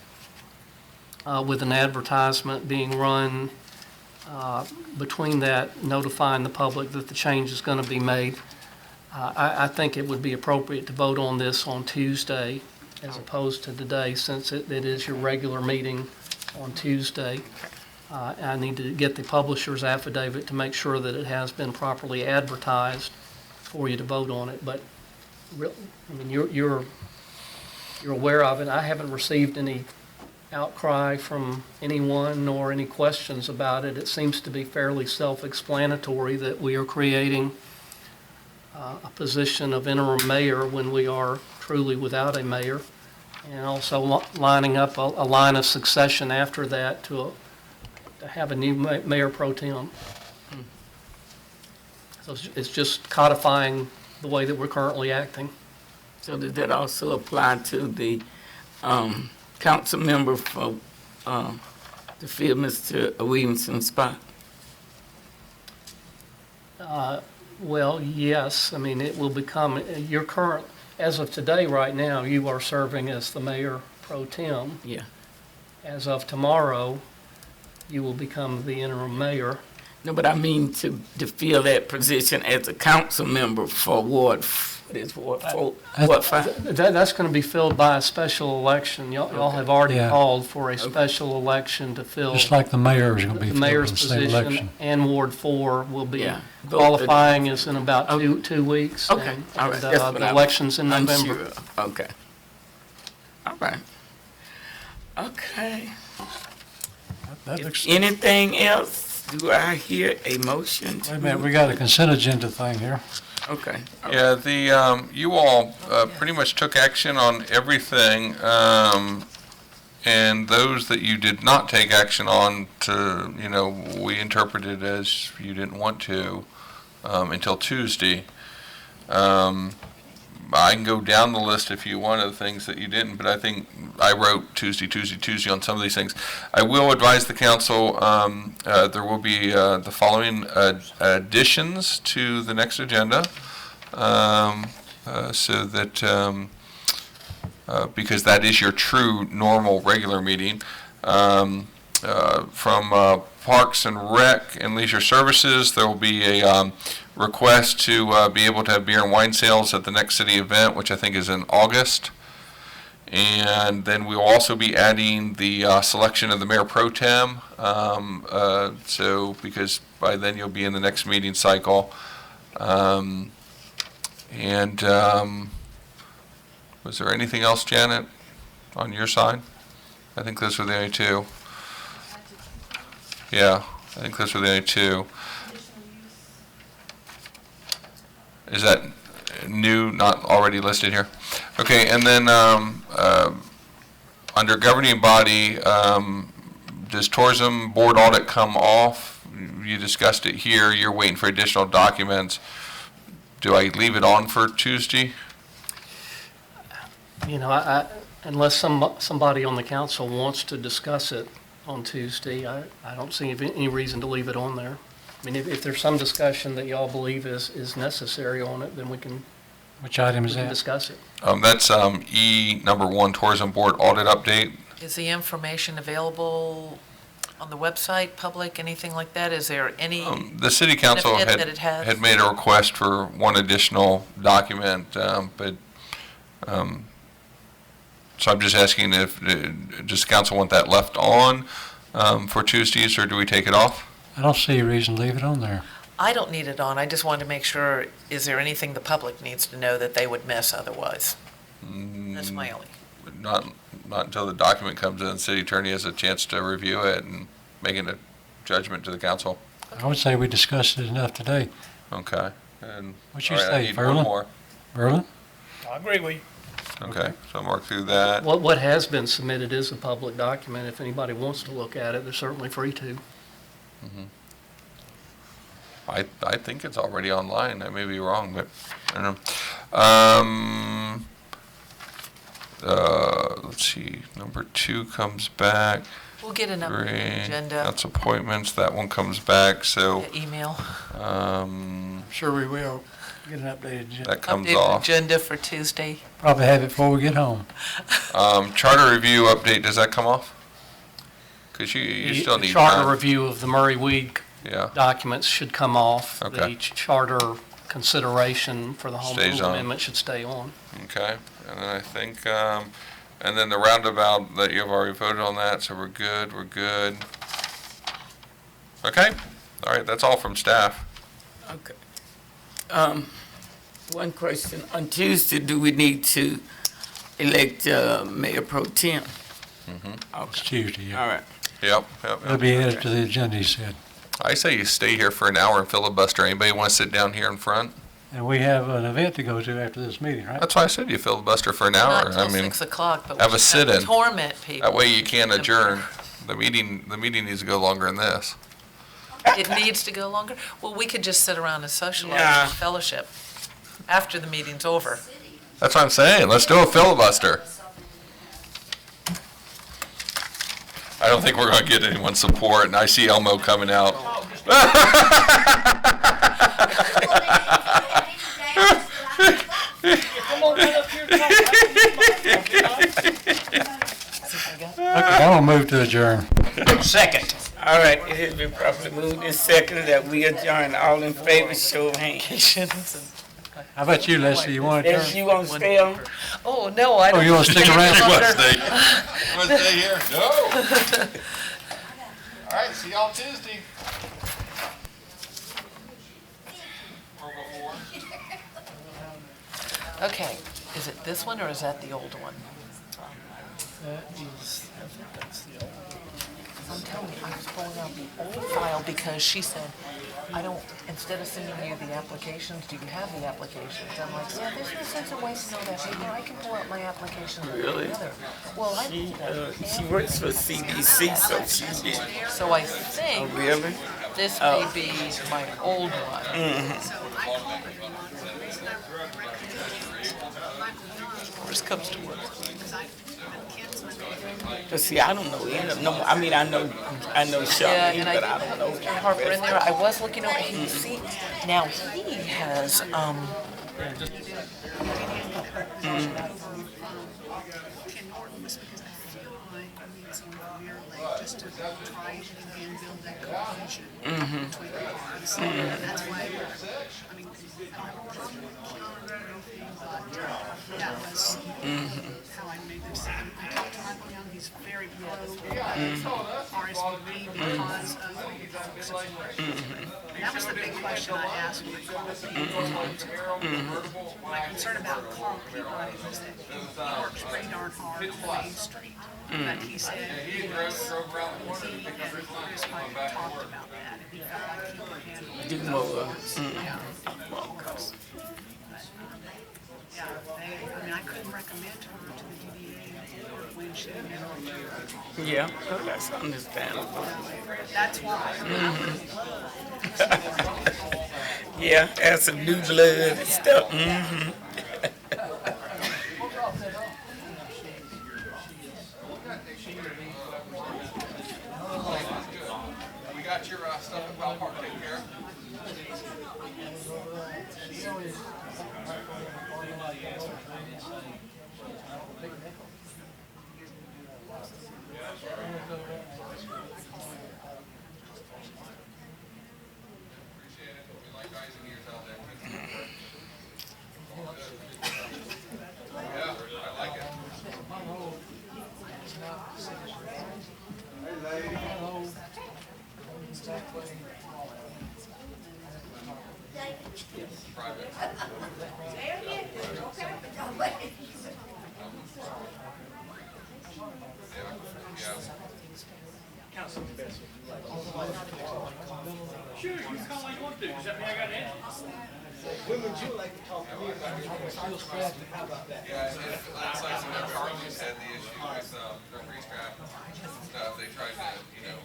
with an advertisement being run between that, notifying the public that the change is going to be made. I think it would be appropriate to vote on this on Tuesday as opposed to today, since it is your regular meeting on Tuesday. I need to get the publisher's affidavit to make sure that it has been properly advertised for you to vote on it. But I mean, you're aware of it. I haven't received any outcry from anyone nor any questions about it. It seems to be fairly self-explanatory that we are creating a position of interim mayor when we are truly without a mayor, and also lining up a line of succession after that to have a new mayor pro tem. So it's just codifying the way that we're currently acting. So does that also apply to the council member for to fill Mr. Williamson's spot? Well, yes. I mean, it will become your current, as of today, right now, you are serving as the mayor pro tem. Yeah. As of tomorrow, you will become the interim mayor. No, but I mean to fill that position as a council member for Ward 5. That's going to be filled by a special election. Y'all have already called for a special election to fill. Just like the mayor is going to be The filled mayor's in the same position, election. and Ward 4 will be Yeah. qualifying us in about two weeks. Okay, and- all right. and, That's what the election's in November. unsure of. Okay. All right. Okay. That If looks, anything else, do I hear a motion? wait a minute, we got a consent agenda thing here. Okay. Yeah, you all pretty much took action on everything, and those that you did not take action on we interpreted as you didn't want to until Tuesday. I can go down the list if you want of the things that you didn't, but I think I wrote Tuesday on some of these things. I will advise the council there will be the following additions to the next agenda, so that because that is your true normal regular meeting. From Parks and Rec and Leisure Services, there will be a request to be able to have beer and wine sales at the next city event, which I think is in August. And then we will also be adding the selection of the mayor pro tem. So because by then you'll be in the next meeting cycle. Was there anything else, Janet, on your side? I think those were the only two. Yeah, I think those were the only two. Is that new, not already listed here? Okay, and then under governing body, does tourism board audit come off? You discussed it here. You're waiting for additional documents. Do I leave it on for Tuesday? I unless somebody on the council wants to discuss it on Tuesday, I don't see any reason to leave it on there. I mean, if there's some discussion that y'all believe is necessary on it, then we can. Which item we is can that? discuss it. That's E number 1, tourism board audit update. Is the information available on the website, public, anything like that? Is there any The city council benefit that it has? had made a request for one additional document, but So I'm just asking if, does the council want that left on for Tuesdays, or do we take it off? I don't see a reason to leave it on there. I don't need it on. I just wanted to make sure, is there anything the public needs to know that they would miss otherwise? That's my only. Not until the document comes in, the city attorney has a chance to review it and making a judgment to the council. I would say we discussed it enough today. Okay. And What you all right, I say, need one Verlin? more. Verlin? I agree with you. Okay, so mark through that. What has been submitted is a public document. If anybody wants to look at it, they're certainly free to. I think it's already online. I may be wrong, but I don't know. Let's see, number 2 comes back. We'll get an Three, updated agenda, that's appointments. That one comes back, so email. Sure we will. Get an updated agenda. that comes Updated off. agenda for Tuesday. Probably have it before we get home. Charter review update, does that come off? Because you still need Charter time. review of the Murray Weed Yeah, documents should come off. Okay. The charter consideration for the home Stays rule on. amendment should stay on. okay. And then I think, and then the roundabout, that you've already voted on that, so we're good. Okay, all right, that's all from staff. Okay. One question. On Tuesday, do we need to elect Mayor Pro Tem? It's Okay. Tuesday, yeah. All right. Yep. It'll be added to the agenda, he said. I say you stay here for an hour and filibuster. Anybody want to sit down here in front? And we have an event to go to after this meeting, right? That's why I said you filibuster for an hour. Not till I mean, 6 o'clock, but have we a should have to sit-in. torment people. that way you can't adjourn. The meeting needs to go longer than this. It needs to go longer? Well, we could just sit around and socialize Nah. and fellowship after the meeting's over. That's what I'm saying. Let's do a filibuster. I don't think we're going to get anyone's support, and I see Elmo coming out. Okay, I will move to adjourn. Second. All right, it has been properly moved and seconded that we adjourn. All in favor, show of hands. How about you, Leslie? You want to Yes, adjourn? you want to stay on? Oh, no, I don't. Oh, you want to stick around? You want to stay here? No. All right, see y'all Tuesday. Okay, is it this one or is that the old one? I'm telling you, I was pulling out the old file because she said, I don't, instead of sending you the applications, do you have the applications? I'm like, yeah, there's no sense in wasting all that paper. I can pull out my applications Really? together. Well, I, She works for CDC, so she did. so I think Oh, really? this may be my old one. Worst comes to worst. But see, I don't know any of them. No, I mean, I know Yeah, Charlene, and I but did I don't know. put Harper in there. I was looking over, see, now he has, Ken Norton was because I feel like we need someone here late just to try and again build that cohesion between the parts. That's why, I mean, I don't know anything, but that was how I made this. I talked to Michael Young, he's very pro RSVP because of folks at work. And that was the big question I asked when I called my concern about Carl Peabody was that he works pretty darn hard on Main Street. But he said he and Chris Pike talked about that, and he felt like he could handle it. Do more. Yeah. Yeah, I mean, I couldn't recommend her to the DDA when she didn't know. Yeah, well, that's understandable. That's why. Yeah, add some new blood and stuff. We got your stuff at Val Park taken care of? Private. Sure, you can call like you want to. Does that mean I got an answer? When would you like to talk to me about it? How about that? Yeah, it's like when Charlie's had the issue with their free scrap stuff. They tried to,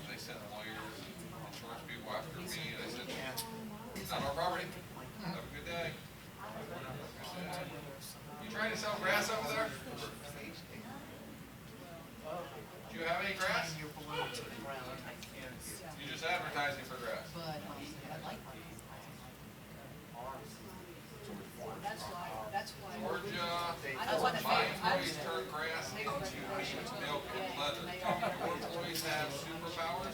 they sent lawyers, insurance people after me. They said, it's not our property. Have a good day. You trying to sell grass over there? Do you have any grass? You're just advertising for grass. Georgia, my employees turn grass into milk and leather. Do your employees have superpowers?